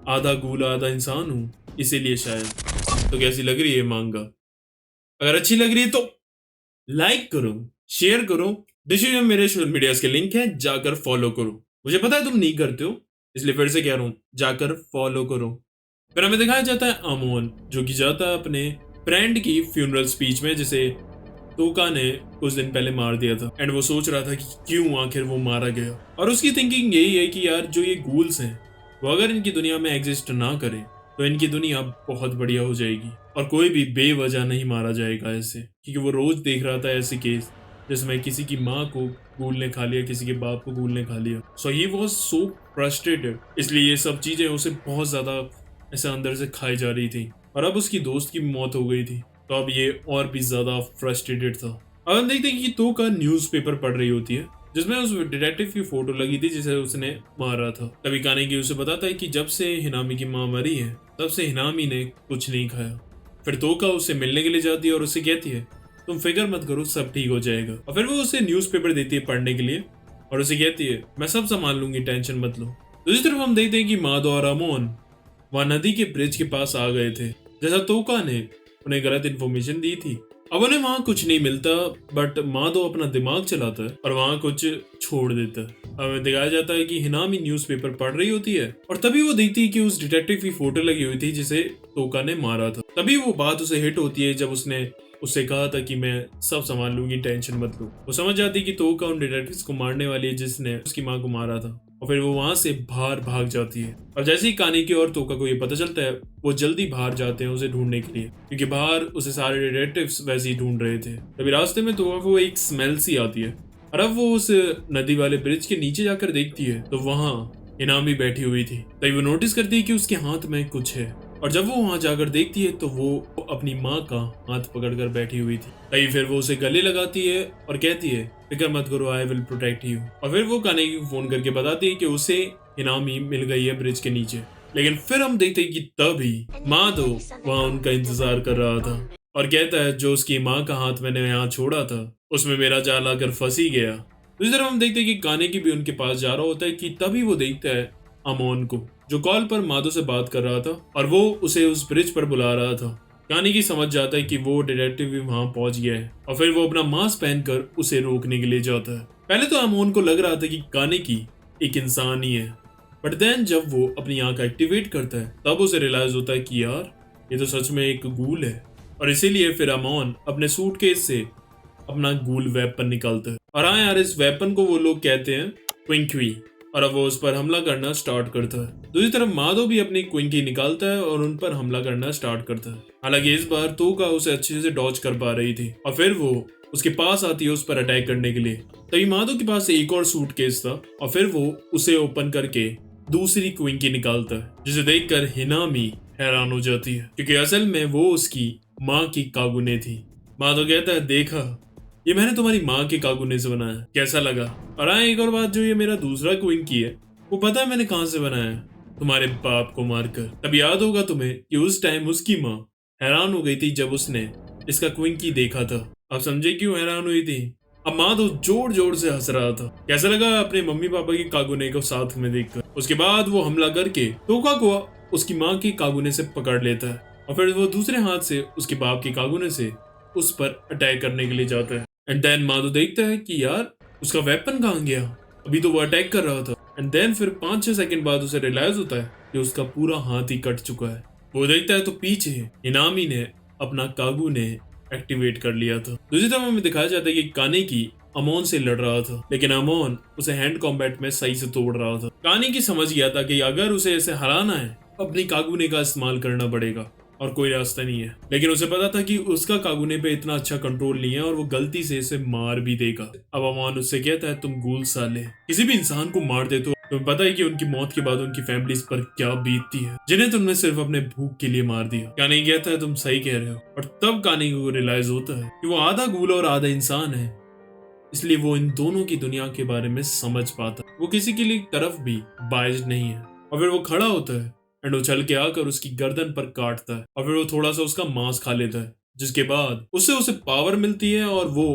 आधा गूल आधा इंसान हूँ, इसीलिए शायद। तो कैसी लग रही है मांगा? अगर अच्छी लग रही है तो लाइक करो, शेयर करो, डिस्क्रिप्शन में मेरे सोशल मीडिया के लिंक है, जाकर फॉलो करो। मुझे पता है तुम नहीं करते हो, इसलिए फिर से कह रहा हूँ जाकर फॉलो करो। फिर हमें दिखाया जाता है अमोन जो कि जाता है अपने फ्रेंड की फ्यूनरल स्पीच में जिसे तोका ने कुछ दिन पहले मार दिया था। एंड वो सोच रहा था कि क्यों आखिर वो मारा गया, और उसकी थिंकिंग यही है कि यार जो ये गूल्स हैं वो अगर इनकी दुनिया में एग्जिस्ट ना करे तो इनकी दुनिया बहुत बढ़िया हो जाएगी और कोई भी बेवजह नहीं मारा जाएगा ऐसे। क्योंकि वो रोज देख रहा था ऐसे केस जिसमें किसी की माँ को गूल ने खा लिया, किसी के बाप को गूल ने खा लिया। सो ही वॉज सो फ्रस्ट्रेटेड, इसलिए ये सब चीजें उसे बहुत ज्यादा ऐसे अंदर से खाई जा रही थी। और अब उसकी दोस्त की मौत हो गई थी तो अब ये और भी ज्यादा फ्रस्ट्रेटेड था। अब हम देखते हैं कि तो का न्यूज़पेपर पढ़ रही होती है जिसमें उस डिटेक्टिव की फोटो लगी थी जिसे उसने मारा था। तभी कानेगी उसे बताता है कि जब से हिनामी की माँ मरी है तब से हिनामी ने कुछ नहीं खाया। फिर तोका उससे मिलने के लिए जाती है और उससे कहती है तुम फिक्र मत करो, सब ठीक हो जाएगा। और फिर वो उसे न्यूज़पेपर देती है पढ़ने के लिए और उसे कहती है मैं सब संभाल लूंगी, टेंशन मत लो। दूसरी तरफ हम देखते हैं कि माधो और अमोन वहां नदी के ब्रिज के पास आ गए थे जैसा तोका ने उन्हें गलत इन्फॉर्मेशन दी थी। अब उन्हें वहां कुछ नहीं मिलता, बट माधो अपना दिमाग चलाता है और वहां कुछ छोड़ देता है। हमें दिखाया जाता है कि हिनामी न्यूज़पेपर पढ़ रही होती है और तभी वो देखती है कि उस डिटेक्टिव की फोटो लगी हुई थी जिसे तोका ने मारा था। तभी वो बात उसे हिट होती है जब उसने उससे कहा था कि मैं सब संभाल लूंगी, टेंशन मत लो। वो समझ जाती है कि तोका उन डिटेक्टिव्स को मारने वाली है जिसने उसकी माँ को मारा था, और फिर वो वहां से बाहर भाग जाती है। और जैसे ही कानेगी और तोका को ये पता चलता है वो जल्दी बाहर जाते हैं उसे ढूंढने के लिए, क्योंकि बाहर उसे सारे डिटेक्टिव्स वैसे ही ढूंढ रहे थे। तभी रास्ते में तोका को एक स्मेल सी आती है और अब वो उस नदी वाले ब्रिज के नीचे जाकर देखती है तो वहां हिनामी बैठी हुई थी। तभी वो नोटिस करती है कि उसके हाथ में कुछ है, और जब वो वहां जाकर देखती है तो वो अपनी माँ का हाथ पकड़कर बैठी हुई थी। तभी फिर वो उसे गले लगाती है और कहती है फिक्र मत करो, आई विल प्रोटेक्ट यू। और फिर वो कानेगी को फोन करके बताती है कि उसे हिनामी मिल गई है ब्रिज के नीचे। लेकिन फिर हम देखते हैं कि तभी माधो वहां उनका इंतजार कर रहा था और कहता है जो उसकी माँ का हाथ मैंने यहाँ छोड़ा था उसमें मेरा जाल आकर फंस ही गया। दूसरी तरफ हम देखते हैं कि कानेगी भी उनके पास जा रहा होता है कि तभी वो देखता है अमोन को जो कॉल पर माधो से बात कर रहा था और वो उसे उस ब्रिज पर बुला रहा था। कानेगी समझ जाता है कि वो डिटेक्टिव भी वहां पहुंच गया है और फिर वो अपना मास्क पहनकर उसे रोकने के लिए जाता है। पहले तो अमोन को लग रहा था कि कानेगी एक इंसान ही है, बट देन जब वो अपनी आंख एक्टिवेट करता है तब उसे रियलाइज होता है कि यार ये तो सच में एक गूल है। और इसीलिए फिर अमोन अपने सूटकेस से अपना गूल वेपन निकालता है। और हाँ यार, इस वेपन को वो लोग कहते हैं क्विंकी, और अब वो उस पर हमला करना स्टार्ट करता है। दूसरी तरफ माधो भी अपनी क्विंकी निकालता है और उन पर हमला करना स्टार्ट करता है। हालांकि इस बार तोका उसे अच्छे से डॉज कर पा रही थी और फिर वो उसके पास आती है उस पर अटैक करने के लिए। तभी माधव के पास एक और सूटकेस था और फिर वो उसे ओपन करके दूसरी क्विंकी निकालता है, जिसे देखकर हिनामी हैरान हो जाती है क्योंकि असल में वो उसकी माँ की कागुने थी। माधव कहता है, देखा, ये मैंने तुम्हारी माँ के कागुने से बनाया, कैसा लगा? और हाँ, एक और बात, जो ये मेरा दूसरा क्विंकी है वो पता है मैंने कहाँ से बनाया है? तुम्हारे बाप को मारकर। तब याद होगा तुम्हें कि उस टाइम उसकी माँ हैरान हो गई थी जब उसने इसका क्विंकी देखा था। अब समझे क्यों हैरान हुई थी? अब माधव जोर जोर से हंस रहा था। कैसा लगा अपने मम्मी पापा की कागुने को साथ में देखकर? उसके बाद वो हमला करके टोका को उसकी माँ की कागुने से पकड़ लेता है और फिर वो दूसरे हाथ से उसके बाप की कागुने से उस पर अटैक करने के लिए जाता है। एंड देन माधव देखता है कि यार उसका वेपन कहाँ गया, अभी तो वो अटैक कर रहा था। एंड देन फिर 5-6 सेकंड बाद उसे रियलाइज होता है कि उसका पूरा हाथ ही कट चुका है। वो देखता है तो पीछे इनामी ने अपना कागुने एक्टिवेट कर लिया था। दूसरी तरफ हमें दिखाया जाता है कि कानेकी अमोन से लड़ रहा था, लेकिन अमोन उसे हैंड कॉम्बैट में सही से तोड़ रहा था। कानेकी समझ गया था कि अगर उसे ऐसे हराना है अपनी कागुने का इस्तेमाल करना पड़ेगा और कोई रास्ता नहीं है। लेकिन उसे पता था कि उसका कागुने पे इतना अच्छा कंट्रोल नहीं है और वो गलती से इसे मार भी देगा। अब अमोन उससे कहता है, तुम गूल साले, किसी भी इंसान को मार दे तो तुम्हें पता है कि उनकी मौत के बाद उनकी फैमिलीज पर क्या बीतती है, जिन्हें तुमने सिर्फ अपने भूख के लिए मार दिया। कानी कहता है, तुम सही कह रहे हो। और तब कानी को रियलाइज होता है कि वो आधा गूल और आधा इंसान है, इसलिए वो इन दोनों की दुनिया के बारे में समझ पाता है। वो किसी के लिए तरफ भी बायस्ड नहीं है। और फिर वो खड़ा होता है एंड उछल के आकर उसकी गर्दन पर काटता है और फिर वो थोड़ा सा उसका मांस खा लेता है, जिसके बाद उससे उसे पावर मिलती है और वो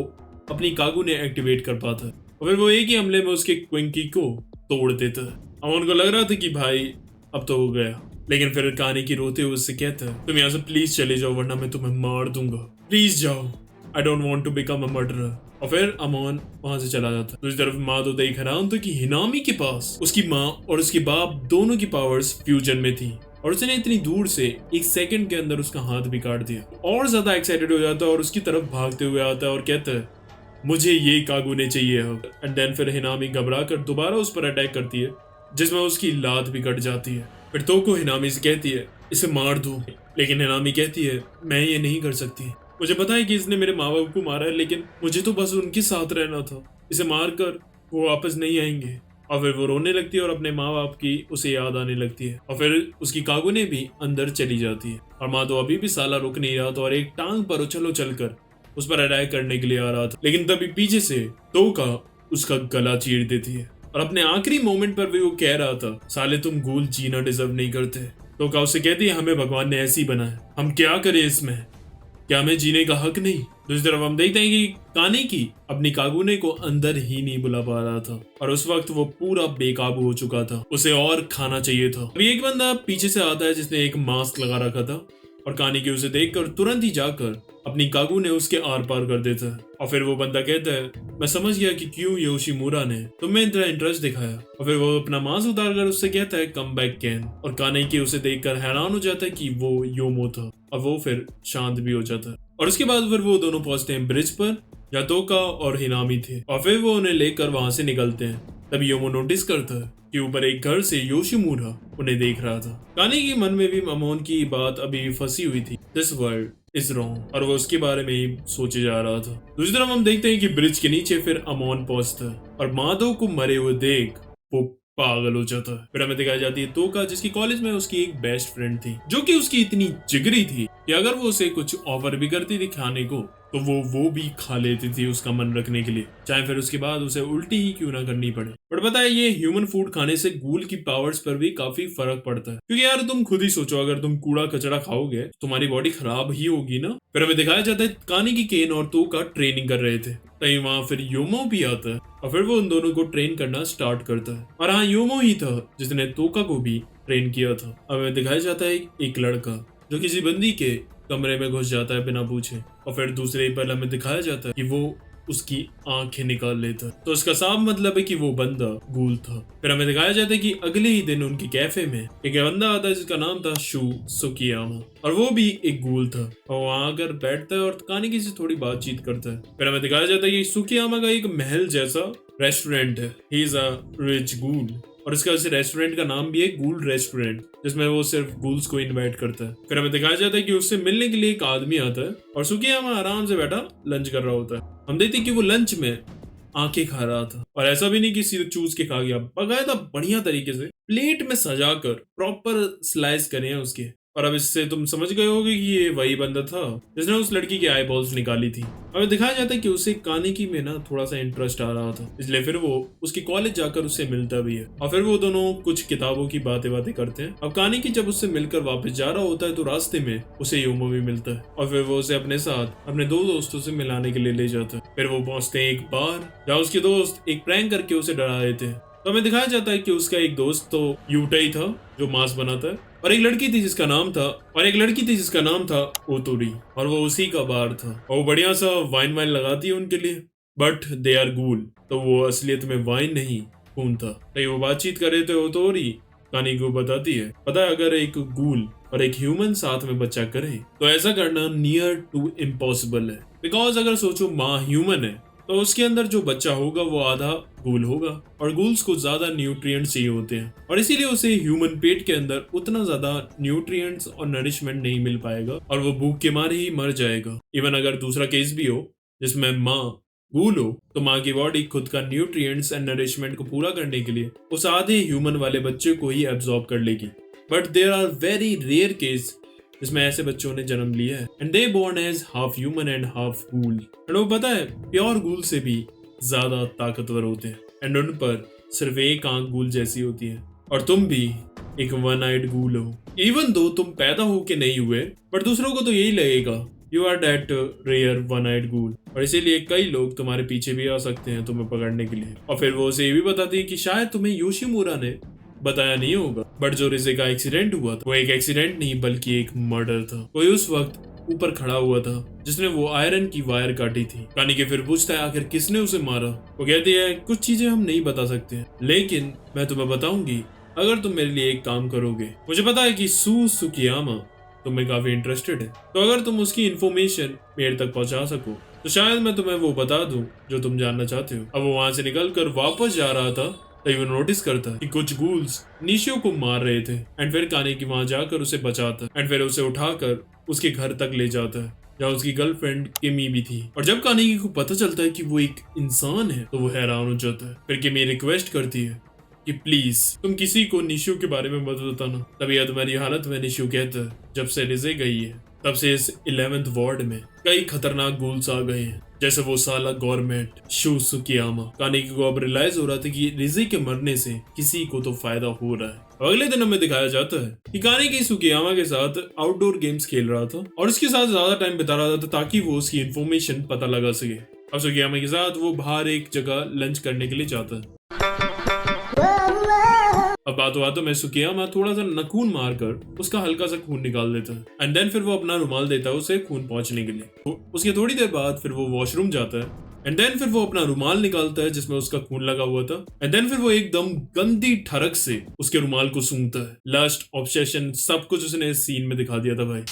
अपनी कागुने एक्टिवेट कर पाता है और फिर वो एक ही हमले में उसके क्विंकी को तोड़ देता है। अब उनको लग रहा था कि भाई अब तो हो गया, लेकिन फिर कानेकी रोते हुए उससे कहता है, तुम यहाँ से प्लीज चले जाओ वरना मैं तुम्हें मार दूंगा, प्लीज जाओ, I don't want to become a murderer. और फिर अमोन वहां से चला जाता है। दूसरी तरफ माधव देख रहा हूं तो कि हिनामी के पास उसकी माँ और उसके बाप दोनों की पावर्स फ्यूजन में थी और उसने इतनी दूर से 1 सेकंड के अंदर उसका हाथ भी काट दिया। और ज्यादा एक्साइटेड हो जाता है और उसकी तरफ भागते हुए आता है और कहता है, मुझे ये कागुने चाहिए अब। एंड देन फिर हिनामी घबरा कर दोबारा उस पर अटैक करती है, जिसमें उसकी लात भी कट जाती है। फिर तोको हिनामी से कहती है, इसे मार दो, लेकिन हिनामी कहती है, मैं ये नहीं कर सकती। मुझे पता है कि इसने मेरे माँ बाप को मारा है, लेकिन मुझे तो बस उनके साथ रहना था। इसे मारकर वो वापस नहीं आएंगे। और फिर वो रोने लगती है और अपने माँ बाप की उसे याद आने लगती है और फिर उसकी कागुने भी अंदर चली जाती है। और माधव अभी भी साला रुक नहीं रहा था और एक टांग पर उछल कर उस पर अटैक करने के लिए आ रहा था, लेकिन तभी पीछे से तोका उसका गला चीर देती है और अपने आखिरी मोमेंट पर भी वो कह रहा था, साले तुम गूल जीना डिजर्व नहीं करते। तोका उससे कहती है, हमें भगवान ने ऐसी बनाया, हम क्या करें इसमें, क्या हमें जीने का हक नहीं? दूसरी तरफ हम देखते हैं कि कानेकी अपनी कागुने को अंदर ही नहीं बुला पा रहा था और उस वक्त वो पूरा बेकाबू हो चुका था, उसे और खाना चाहिए था। अभी एक बंदा पीछे से आता है जिसने एक मास्क लगा रखा था और कानेकी उसे देखकर तुरंत ही जाकर अपनी कागुने उसके आर पार कर देता है। और फिर वो बंदा कहता है, मैं समझ गया कि क्यों योशिमुरा ने तुम्हें इतना इंटरेस्ट दिखाया। और फिर वो अपना मास्क उतार कर उससे कहता है, कम बैक कैन। और कानेकी उसे देखकर हैरान हो जाता है कि वो योमो था और वो फिर शांत भी हो जाता है। और उसके बाद फिर वो दोनों पहुंचते हैं ब्रिज पर, जहाँ तोका और हिनामी थे और फिर वो उन्हें लेकर वहां से निकलते हैं। तभी योमो नोटिस करता है कि ऊपर एक घर से योशिमुरा उन्हें देख रहा था। कानेकी के मन में भी अमोन की बात अभी भी फंसी हुई थी, दिस वर्ल्ड इज रॉन्ग, और वो उसके बारे में ही सोचे जा रहा था। दूसरी तरफ हम देखते हैं कि ब्रिज के नीचे फिर अमोन पहुंचता है और माधव को मरे हुए देख वो पागल हो जाता है। फिर हमें दिखाई जाती है तोका, जिसकी कॉलेज में उसकी एक बेस्ट फ्रेंड थी, जो कि उसकी इतनी जिगरी थी कि अगर वो उसे कुछ ऑफर भी करती थी खाने को तो वो भी खा लेती थी उसका मन रखने के लिए, चाहे फिर उसके बाद उसे उल्टी ही क्यों ना करनी पड़े। पर पता है, ये ह्यूमन फूड खाने से गूल की पावर्स पर भी काफी फर्क पड़ता है, क्योंकि यार तुम खुद ही सोचो, अगर तुम कूड़ा कचरा खाओगे तुम्हारी बॉडी खराब ही होगी ना। फिर हमें दिखाया जाता है कानेकी केन और तोका ट्रेनिंग कर रहे थे, तभी वहां फिर योमो भी आता है और फिर वो उन दोनों को ट्रेन करना स्टार्ट करता है। और हाँ, योमो ही था जिसने तोका को भी ट्रेन किया था। अब हमें दिखाया जाता है एक लड़का जो किसी बंदी के कमरे में घुस जाता है बिना पूछे और फिर दूसरे पर हमें दिखाया जाता है कि वो उसकी आंखें निकाल लेता है, तो इसका साफ मतलब है कि वो बंदा गूल था। फिर हमें दिखाया जाता है कि अगले ही दिन उनकी कैफे में एक बंदा आता है जिसका नाम था शू सुकियामा और वो भी एक गूल था और वहां आकर बैठता है और कानेकी से थोड़ी बातचीत करता है। फिर हमें दिखाया जाता है कि सुकियामा का एक महल जैसा रेस्टोरेंट है, ही इज अ रिच गूल, और इसका इस रेस्टोरेंट का नाम भी है गूल रेस्टोरेंट, जिसमें वो सिर्फ गूल्स को इनवाइट करता है। फिर हमें दिखाया जाता है कि उससे मिलने के लिए एक आदमी आता है और सुकियामा आराम से बैठा लंच कर रहा होता है हम देखते हैं कि वो लंच में आंखें खा रहा था, और ऐसा भी नहीं कि सीधे चूस के खा गया, बकायदा बढ़िया तरीके से प्लेट में सजाकर प्रॉपर स्लाइस करे हैं उसके। और अब इससे तुम समझ गए होगे कि ये वही बंदा था जिसने उस लड़की की आई बॉल्स निकाली थी। अब दिखाया जाता है कि उसे कानिकी में ना थोड़ा सा इंटरेस्ट आ रहा था, इसलिए फिर वो उसके कॉलेज जाकर उससे मिलता भी है, और फिर वो दोनों कुछ किताबों की बातें करते हैं। अब कानिकी जब उससे मिलकर वापस जा रहा होता है तो रास्ते में उसे योमो भी मिलता है, और फिर वो उसे अपने साथ अपने दो दोस्तों से मिलाने के लिए ले जाता है। फिर वो पहुंचते हैं एक बार जहाँ उसके दोस्त एक प्रैंक करके उसे डरा देते हैं। तो हमें दिखाया जाता है कि उसका एक दोस्त तो यूटा ही था जो मास्क बनाता है, और एक लड़की थी जिसका नाम था ओतोरी, और वो उसी का बार था, और वो बढ़िया सा वाइन वाइन लगाती है उनके लिए, बट दे आर गूल, तो वो असलियत में वाइन नहीं खून था। तो वो बातचीत कर रहे थे, ओतोरी कानी को बताती है, पता है अगर एक गूल और एक ह्यूमन साथ में बच्चा करे तो ऐसा करना नियर टू इम्पॉसिबल है, बिकॉज अगर सोचो माँ ह्यूमन है तो उसके अंदर जो बच्चा होगा वो आधा गूल होगा, और गूल्स को ज्यादा न्यूट्रिएंट्स चाहिए होते हैं, और इसीलिए उसे ह्यूमन पेट के अंदर उतना ज्यादा न्यूट्रिएंट्स और नरिशमेंट नहीं मिल पाएगा, और वो भूख के मारे ही मर जाएगा। इवन अगर दूसरा केस भी हो जिसमें माँ गूल हो, तो माँ की बॉडी खुद का न्यूट्रिएंट्स एंड नरिशमेंट को पूरा करने के लिए उस आधे ह्यूमन वाले बच्चे को ही एब्जॉर्ब कर लेगी। But there are very rare case जिसमें ऐसे बच्चों ने जन्म लिया है, and they born as half human and half ghoul. And वो पता है प्योर गूल से भी ज्यादा ताकतवर होते हैं, एंड उन पर सिर्फ एक आंख गूल जैसी होती है, और तुम भी एक वन आइड गूल हो। इवन दो तुम पैदा होके नहीं हुए, बट दूसरों को तो यही लगेगा you are that rare one eyed ghoul, और इसीलिए कई लोग तुम्हारे पीछे भी आ सकते हैं तुम्हें पकड़ने के लिए। और फिर वो उसे ये भी बताती है कि शायद तुम्हें योशिमुरा ने बताया नहीं होगा, बट जो रिजे का एक्सीडेंट हुआ था वो एक एक्सीडेंट नहीं बल्कि एक मर्डर था। कोई उस वक्त ऊपर खड़ा हुआ था जिसने वो आयरन की वायर काटी थी। कानी के फिर पूछता है आखिर किसने उसे मारा। वो कहती है कुछ चीजें हम नहीं बता सकते, लेकिन मैं तुम्हें बताऊंगी अगर तुम मेरे लिए एक काम करोगे। मुझे पता है कि सू सुकियामा तुम्हें काफी इंटरेस्टेड है, तो अगर तुम उसकी इन्फॉर्मेशन मेरे तक पहुंचा सको तो शायद मैं तुम्हें वो बता दूं जो तुम जानना चाहते हो। अब वो वहां से निकल कर वापस जा रहा था तभी वो नोटिस करता है कि कुछ गूल्स निशियो को मार रहे थे, एंड फिर कानी की वहां जाकर उसे बचाता है, एंड फिर उसे उठाकर उसके घर तक ले जाता है जहाँ उसकी गर्लफ्रेंड किमी भी थी। और जब कानी को पता चलता है कि वो एक इंसान है तो वो हैरान हो जाता है। फिर किमी रिक्वेस्ट करती है कि प्लीज तुम किसी को निशियो के बारे में मत बताना। तभी तुम्हारी हालत में निशियो कहता है जब से रिजे गई है तब से इस 11th वार्ड में कई खतरनाक गूल्स आ गए हैं, जैसे वो साला गवर्नमेंट शू सुकियामा। कानिकी को अब रियलाइज हो रहा था कि रिजे के मरने से किसी को तो फायदा हो रहा है। अगले दिन हमें दिखाया जाता है कि कानिकी सुकियामा के साथ आउटडोर गेम्स खेल रहा था और उसके साथ ज्यादा टाइम बिता रहा था ताकि वो उसकी इन्फॉर्मेशन पता लगा सके। अब सुकियामा के साथ वो बाहर एक जगह लंच करने के लिए जाता है। अब बातों में सुकियामा थोड़ा सा नखून मारकर उसका हल्का सा खून निकाल देता है, एंड देन फिर वो अपना रुमाल देता है उसे खून पहुंचने के लिए। उसके थोड़ी देर बाद फिर वो वॉशरूम जाता है, एंड देन फिर वो अपना रुमाल निकालता है जिसमें उसका खून लगा हुआ था, एंड देन फिर वो एकदम गंदी ठरक से उसके रुमाल को सूंघता है। लस्ट, ऑब्सेशन, सब कुछ उसने इस सीन में दिखा दिया था भाई।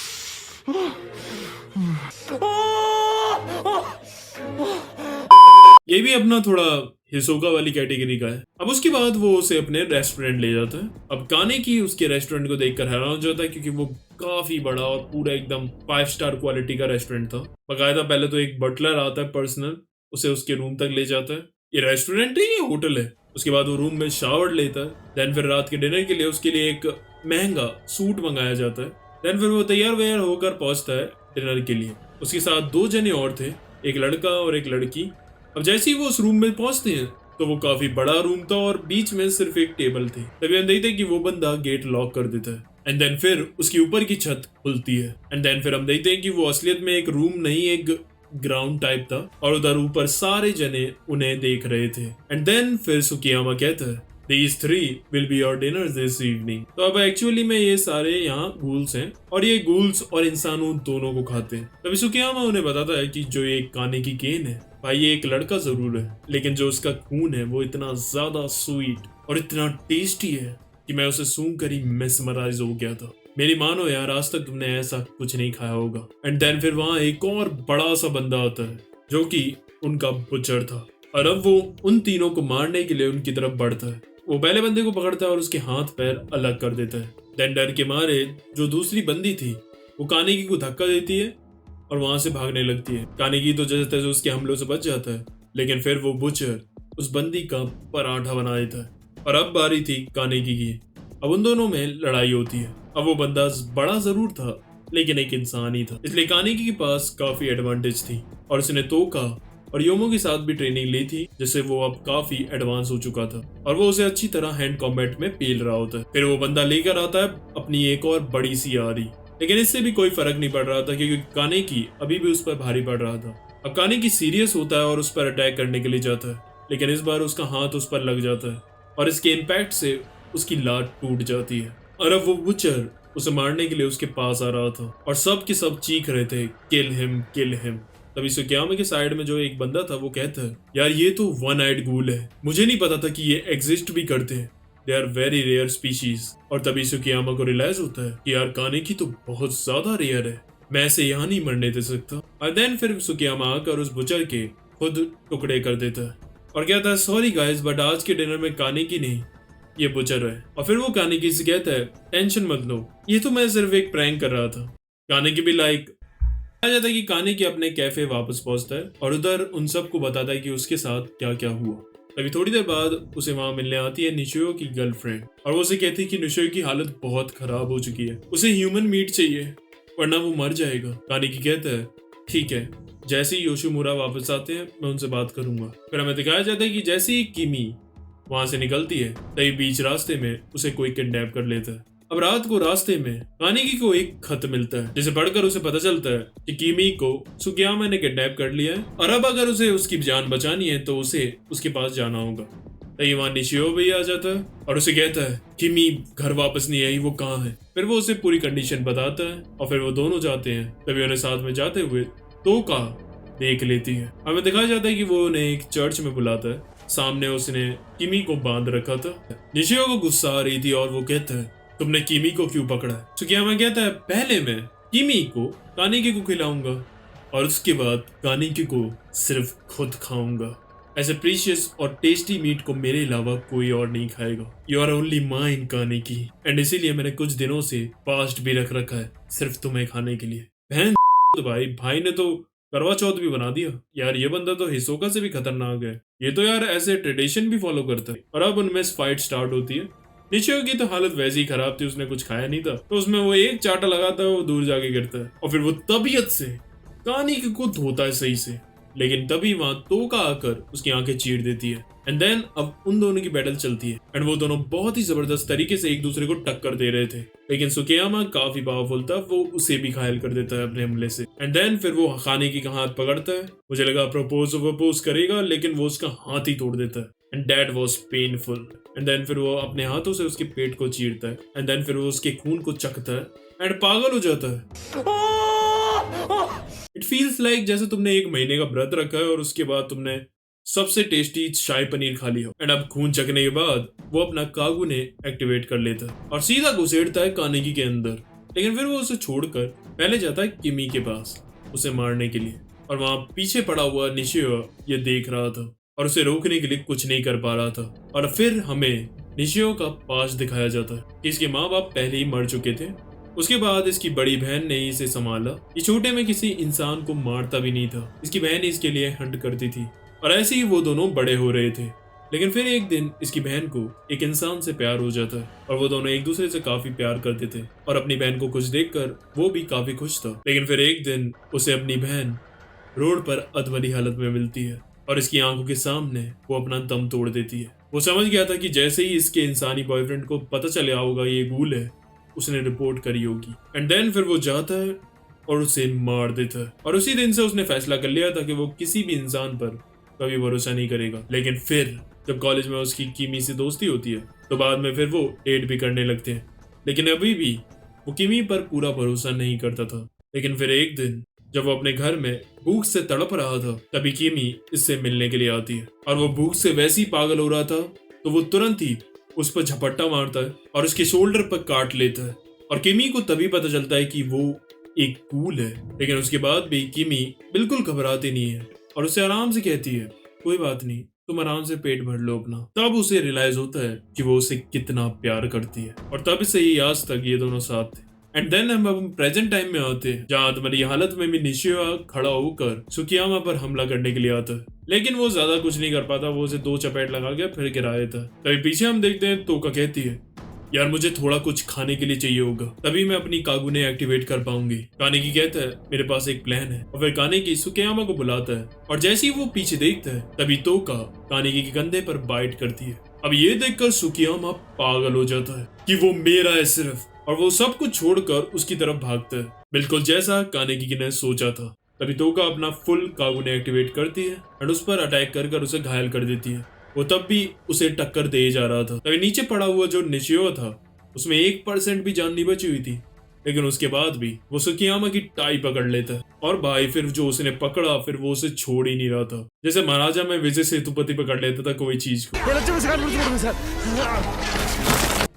ये भी अपना थोड़ा हिसोका वाली कैटेगरी का है। अब उसके बाद वो उसे अपने रेस्टोरेंट ले जाता है। अब कानिकी उसके रेस्टोरेंट को देखकर हैरान हो जाता है क्योंकि वो काफी बड़ा और पूरा एकदम 5 स्टार क्वालिटी का रेस्टोरेंट था। बकायदा पहले तो एक बटलर आता है पर्सनल, उसे उसके रूम तक ले जाता है। ये रेस्टोरेंट नहीं, ये होटल है। उसके बाद वो रूम में शावर लेता है। देन फिर रात के डिनर के लिए उसके लिए एक महंगा सूट मंगाया जाता है। देन फिर वो तैयार वैयार होकर पहुंचता है डिनर के लिए। उसके साथ 2 जने और थे, एक लड़का और एक लड़की। अब जैसे ही वो उस रूम में पहुंचते हैं तो वो काफी बड़ा रूम था और बीच में सिर्फ एक टेबल थी। तभी हम देखते हैं कि वो बंदा गेट लॉक कर देता है, एंड देन फिर उसकी ऊपर की छत खुलती है, एंड देन फिर हम देखते हैं कि वो असलियत में एक रूम नहीं एक ग्राउंड टाइप था और उधर ऊपर सारे जने उन्हें देख रहे थे। एंड देन फिर सुकियामा कहता है These 3 will be your dinner this evening। तो अब एक्चुअली में ये सारे यहाँ गूल्स हैं और ये गूल्स और इंसानों दोनों को खाते हैं। तभी सुकियामा उन्हें बताता है कि जो ये कानिकी केन है भाई, ये एक लड़का जरूर है, लेकिन जो उसका खून है वो इतना ज्यादा स्वीट और इतना टेस्टी है कि मैं उसे सूंघ कर ही मेस्मराइज हो गया था। मेरी मानो यार, आज तक तुमने ऐसा कुछ नहीं खाया होगा। एंड देन फिर वहाँ एक और बड़ा सा बंदा आता है जो कि उनका बुचर था, और अब वो उन तीनों को मारने के लिए उनकी तरफ बढ़ता है। वो पहले बंदे को पकड़ता है और उसके हाथ पैर अलग कर देता है। देन डर के मारे जो दूसरी बंदी थी वो कानिकी को धक्का देती है और वहां से भागने लगती है। कानेगी तो जैसे तैसे उसके हमलों से बच जाता है, लेकिन फिर वो बुचर उस बंदी का पराठा बना देता है। और अब बारी थी कानेगी की। अब उन दोनों में लड़ाई होती है। अब वो बंदा बड़ा जरूर था, लेकिन एक इंसान ही था, इसलिए कानेगी के पास काफी एडवांटेज थी। और उसने तोका और योमो के साथ भी ट्रेनिंग ली थी, जिससे वो अब काफी एडवांस हो चुका था और वो उसे अच्छी तरह हैंड कॉम्बैट में पेल रहा होता है। फिर वो बंदा लेकर आता है अपनी एक और बड़ी सी आरी, लेकिन इससे भी कोई फर्क नहीं पड़ रहा था क्योंकि कानेगी अभी भी उस पर भारी पड़ रहा था। अब कानेगी सीरियस होता है और उस पर अटैक करने के लिए जाता है, लेकिन इस बार उसका हाथ उस पर लग जाता है और इसके इम्पैक्ट से उसकी लात टूट जाती है। और अब वो बुचर उसे मारने के लिए उसके पास आ रहा था और सब के सब चीख रहे थे, किल हिम किल हिम। तभी सुकियामा के साइड में जो एक बंदा था वो कहता है, यार ये तो वन आइड गूल है, मुझे नहीं पता था कि ये एग्जिस्ट भी करते हैं, they are very rare species. और तभी सुकियामा को रियलाइज होता है कि यार कानेगी तो बहुत ज्यादा रेयर है, मैं इसे यहाँ नहीं मरने दे सकता। और देन फिर सुकियामा आकर उस बुचर के खुद टुकड़े कर देता है और कहता है, सॉरी गाइस बट आज के डिनर में कानेगी नहीं, ये बुचर है। और फिर वो कानेगी से कहता है, टेंशन मत लो, ये तो मैं सिर्फ एक प्रैंक कर रहा था। कानेगी भी लाइक कहा जाता है कि कानेगी अपने कैफे वापस पहुंचता है और उधर उन सबको बताता है कि उसके साथ क्या क्या हुआ। तभी थोड़ी देर बाद उसे वहां मिलने आती है निशियो की गर्लफ्रेंड और वो उसे कहती है कि निशियो की हालत बहुत खराब हो चुकी है, उसे ह्यूमन मीट चाहिए वरना वो मर जाएगा। कानेगी कहता है, ठीक है, जैसे ही योशिमुरा वापस आते हैं मैं उनसे बात करूंगा। फिर हमें दिखाया जाता है कि जैसे ही किमी वहां से निकलती है तभी बीच रास्ते में उसे कोई किडनैप कर लेता है। अब रात को रास्ते में कानेगी को एक खत मिलता है जिसे पढ़कर उसे पता चलता है कि किमी को सुकियामा ने किडनैप कर लिया है और अब अगर उसे उसकी जान बचानी है तो उसे उसके पास जाना होगा। तभी वहां निशियो भी आ जाता है और उसे कहता है किमी घर वापस नहीं आई, वो कहाँ है। फिर वो उसे पूरी कंडीशन बताता है और फिर वो दोनों जाते हैं। तभी उन्हें साथ में जाते हुए तोका देख लेती है। हमें दिखाया जाता है कि वो उन्हें एक चर्च में बुलाता है, सामने उसने किमी को बांध रखा था। निशियो को गुस्सा आ रही थी और वो कहता है, तुमने किमी को क्यों पकड़ा है। सुकियामा कहता है, पहले मैं किमी को कानेगी को खिलाऊंगा और उसके बाद कानेगी को सिर्फ खुद खाऊंगा। ऐसे प्रीशियस और टेस्टी मीट को मेरे अलावा कोई और नहीं खाएगा। You are only mine Kaneki, and इसीलिए मैंने कुछ दिनों से फास्ट भी रख रखा है सिर्फ तुम्हें खाने के लिए। बहन तो भाई ने तो करवा चौथ भी बना दिया यार, ये बंदा तो हिसोका से भी खतरनाक है, ये तो यार ऐसे ट्रेडिशन भी फॉलो करता है। और अब उनमें फाइट स्टार्ट होती है। निशियो की तो हालत वैसे ही खराब थी, उसने कुछ खाया नहीं था, तो उसमें वो एक चाटा लगाता है, वो दूर जाके गिरता है और फिर वो तबीयत से कानेगी को धोता है सही से, लेकिन तभी वहां तोका आकर उसकी आंखें चीर देती है। एंड देन अब उन दोनों की बैटल चलती है एंड वो दोनों बहुत ही जबरदस्त तरीके से एक दूसरे को टक्कर दे रहे थे, लेकिन सुकियामा काफी पावरफुल था, वो उसे भी घायल कर देता है अपने हमले से। एंड देन फिर वो कानेगी का हाथ पकड़ता है, मुझे लगा प्रपोज करेगा, लेकिन वो उसका हाथ ही तोड़ देता है and that was painful. And then फिर वो अपने हाथों से उसके पेट को चीरता है एंड देन फिर वो उसके खून को चखता है एंड पागल हो जाता है। इट फील्स लाइक जैसे तुमने एक महीने का व्रत रखा है और उसके बाद तुमने सबसे टेस्टी शाही पनीर खा लिया एंड अब खून चखने के बाद वो अपना कागुने एक्टिवेट कर लेता है और सीधा घुसेड़ता है कानेगी के अंदर, लेकिन फिर वो उसे छोड़कर पहले जाता है किमी के पास उसे मारने के लिए। और वहां पीछे पड़ा हुआ निशियो ये देख रहा था और उसे रोकने के लिए कुछ नहीं कर पा रहा था। और फिर हमें निशियो का पास दिखाया जाता है कि इसके माँ बाप पहले ही मर चुके थे, उसके बाद इसकी बड़ी बहन ने इसे संभाला। ये छोटे में किसी इंसान को मारता भी नहीं था, इसकी बहन ही इसके लिए हंट करती थी और ऐसे ही वो दोनों बड़े हो रहे थे। लेकिन फिर एक दिन इसकी बहन को एक इंसान से प्यार हो जाता है और वो दोनों एक दूसरे से काफी प्यार करते थे और अपनी बहन को खुश देखकर वो भी काफी खुश था। लेकिन फिर एक दिन उसे अपनी बहन रोड पर अधमरी हालत में मिलती है और इसकी आंखों के सामने वो अपना दम तोड़ देती है। वो समझ गया था कि जैसे ही इसके इंसानी बॉयफ्रेंड को पता चला होगा ये गूल है, उसने रिपोर्ट करी होगी। एंड देन फिर वो जाता है और उसे मार देता है और उसी दिन से उसने फैसला कर लिया था कि वो किसी भी इंसान पर कभी भरोसा नहीं करेगा। लेकिन फिर जब कॉलेज में उसकी किमी से दोस्ती होती है तो बाद में फिर वो डेट भी करने लगते हैं, लेकिन अभी भी वो किमी पर पूरा भरोसा नहीं करता था। लेकिन फिर एक दिन जब वो अपने घर में भूख से तड़प रहा था तभी किमी इससे मिलने के लिए आती है और वो भूख से वैसे ही पागल हो रहा था तो वो तुरंत ही उस पर झपट्टा मारता है और उसके शोल्डर पर काट लेता है। और किमी को तभी पता चलता है कि वो एक गूल है, लेकिन उसके बाद भी किमी बिल्कुल घबराती नहीं है और उसे आराम से कहती है, कोई बात नहीं, तुम आराम से पेट भर लो अपना। तब उसे रियलाइज होता है कि वो उसे कितना प्यार करती है और तब से ही आज तक ये दोनों साथ थे। एंड देन हम अब प्रेजेंट टाइम में आते हैं, जहाँ तुम्हारी हालत में भी निशिया खड़ा होकर सुकियामा पर हमला करने के लिए आता है, लेकिन वो ज्यादा कुछ नहीं कर पाता। वो उसे 2 चपेट लगा के फिर गिरा देता है। तभी पीछे हम देखते हैं तोका कहती है, यार मुझे थोड़ा कुछ खाने के लिए चाहिए होगा, तभी मैं अपनी कागुने एक्टिवेट कर पाऊंगी। कानेकी कहता है, मेरे पास एक प्लान है, और फिर कानेकी सुकियामा को बुलाता है, और जैसे ही वो पीछे देखता है तभी तोका कानेकी के कंधे पर बाइट करती है। अब ये देखकर सुकियामा पागल हो जाता है कि वो मेरा है सिर्फ, और वो सब कुछ छोड़कर उसकी तरफ भागता है, बिल्कुल जैसा कानेकी ने सोचा था। तभी तोका अपना फुल कागुने एक्टिवेट करती है और उस पर अटैक कर उसे घायल कर देती है। वो तब भी उसे टक्कर दे जा रहा था। तभी नीचे पड़ा हुआ जो निशियो था, उसमें 1% भी जान नहीं बची हुई थी, लेकिन उसके बाद भी वो सुकियामा की टाई पकड़ लेता है। और भाई फिर जो उसने पकड़ा, फिर वो उसे छोड़ ही नहीं रहा था, जैसे महाराजा में विजय सेतुपति पकड़ लेता था कोई चीज को।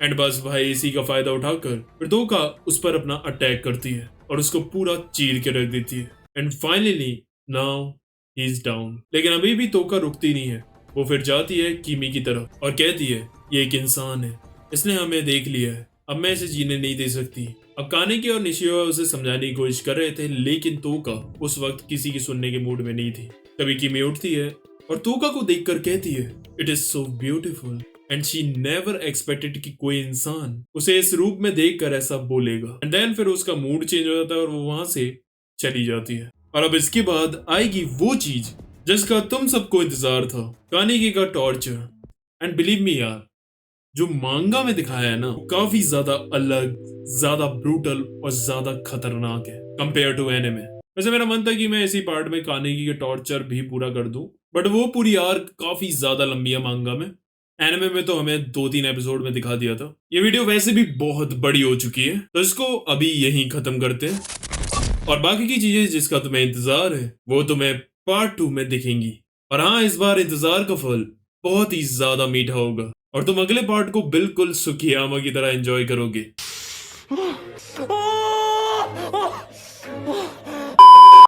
एंड बस भाई इसी का फायदा उठाकर फिर तोका उस पर अपना अटैक करती है और उसको पूरा चीर के रख देती है। And finally now he is down. लेकिन अभी भी तोका रुकती नहीं है। वो फिर जाती है कीमी की तरफ और कहती है, ये एक इंसान है, इसने हमें देख लिया है, अब मैं इसे जीने नहीं दे सकती। अब कानेकी और निशियो उसे समझाने की कोशिश कर रहे थे, लेकिन तोका उस वक्त किसी की सुनने के मूड में नहीं थी। तभी कीमी उठती है और तोका को देखकर कहती है, it is so beautiful, and she never expected कि कोई इंसान उसे इस रूप में देखकर ऐसा बोलेगा। एंड देन फिर उसका मूड चेंज हो जाता है और वो वहां से चली जाती है। और अब इसके बाद आएगी वो चीज जिसका तुम सबको इंतजार था, कानेकी का टॉर्चर। एंड बिलीव मी यार, जो मांगा में दिखाया है ना, काफी ज्यादा अलग, ज्यादा ब्रूटल और ज्यादा खतरनाक है कंपेयर टू एनिमे। वैसे मेरा मन था कि मैं इसी पार्ट में कानेकी के टॉर्चर भी पूरा कर दूं, बट वो पूरी आर्क काफी ज्यादा लंबी है मांगा में। एनिमे में तो हमें 2-3 एपिसोड में दिखा दिया था। ये वीडियो वैसे भी बहुत बड़ी हो चुकी है, तो इसको अभी यहीं खत्म करते हैं, और बाकी की चीजें जिसका तुम्हें इंतजार है वो तुम्हें पार्ट 2 में दिखेंगी। और हाँ, इस बार इंतजार का फल बहुत ही ज्यादा मीठा होगा और तुम अगले पार्ट को बिल्कुल सुकियामा की तरह एंजॉय करोगे।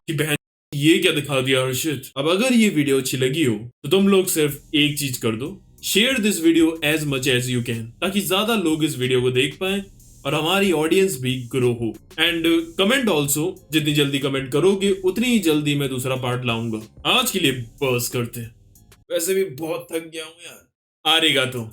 कि बहन ये क्या दिखा दिया हर्षित। अब अगर ये वीडियो अच्छी लगी हो तो तुम लोग सिर्फ एक चीज कर दो, share this video as much as you can, ताकि ज्यादा लोग इस वीडियो को देख पाएं और हमारी ऑडियंस भी ग्रो हो। एंड कमेंट ऑल्सो, जितनी जल्दी कमेंट करोगे उतनी ही जल्दी मैं दूसरा पार्ट लाऊंगा। आज के लिए बस करते हैं, वैसे भी बहुत थक गया हूं यार। आरिगातो।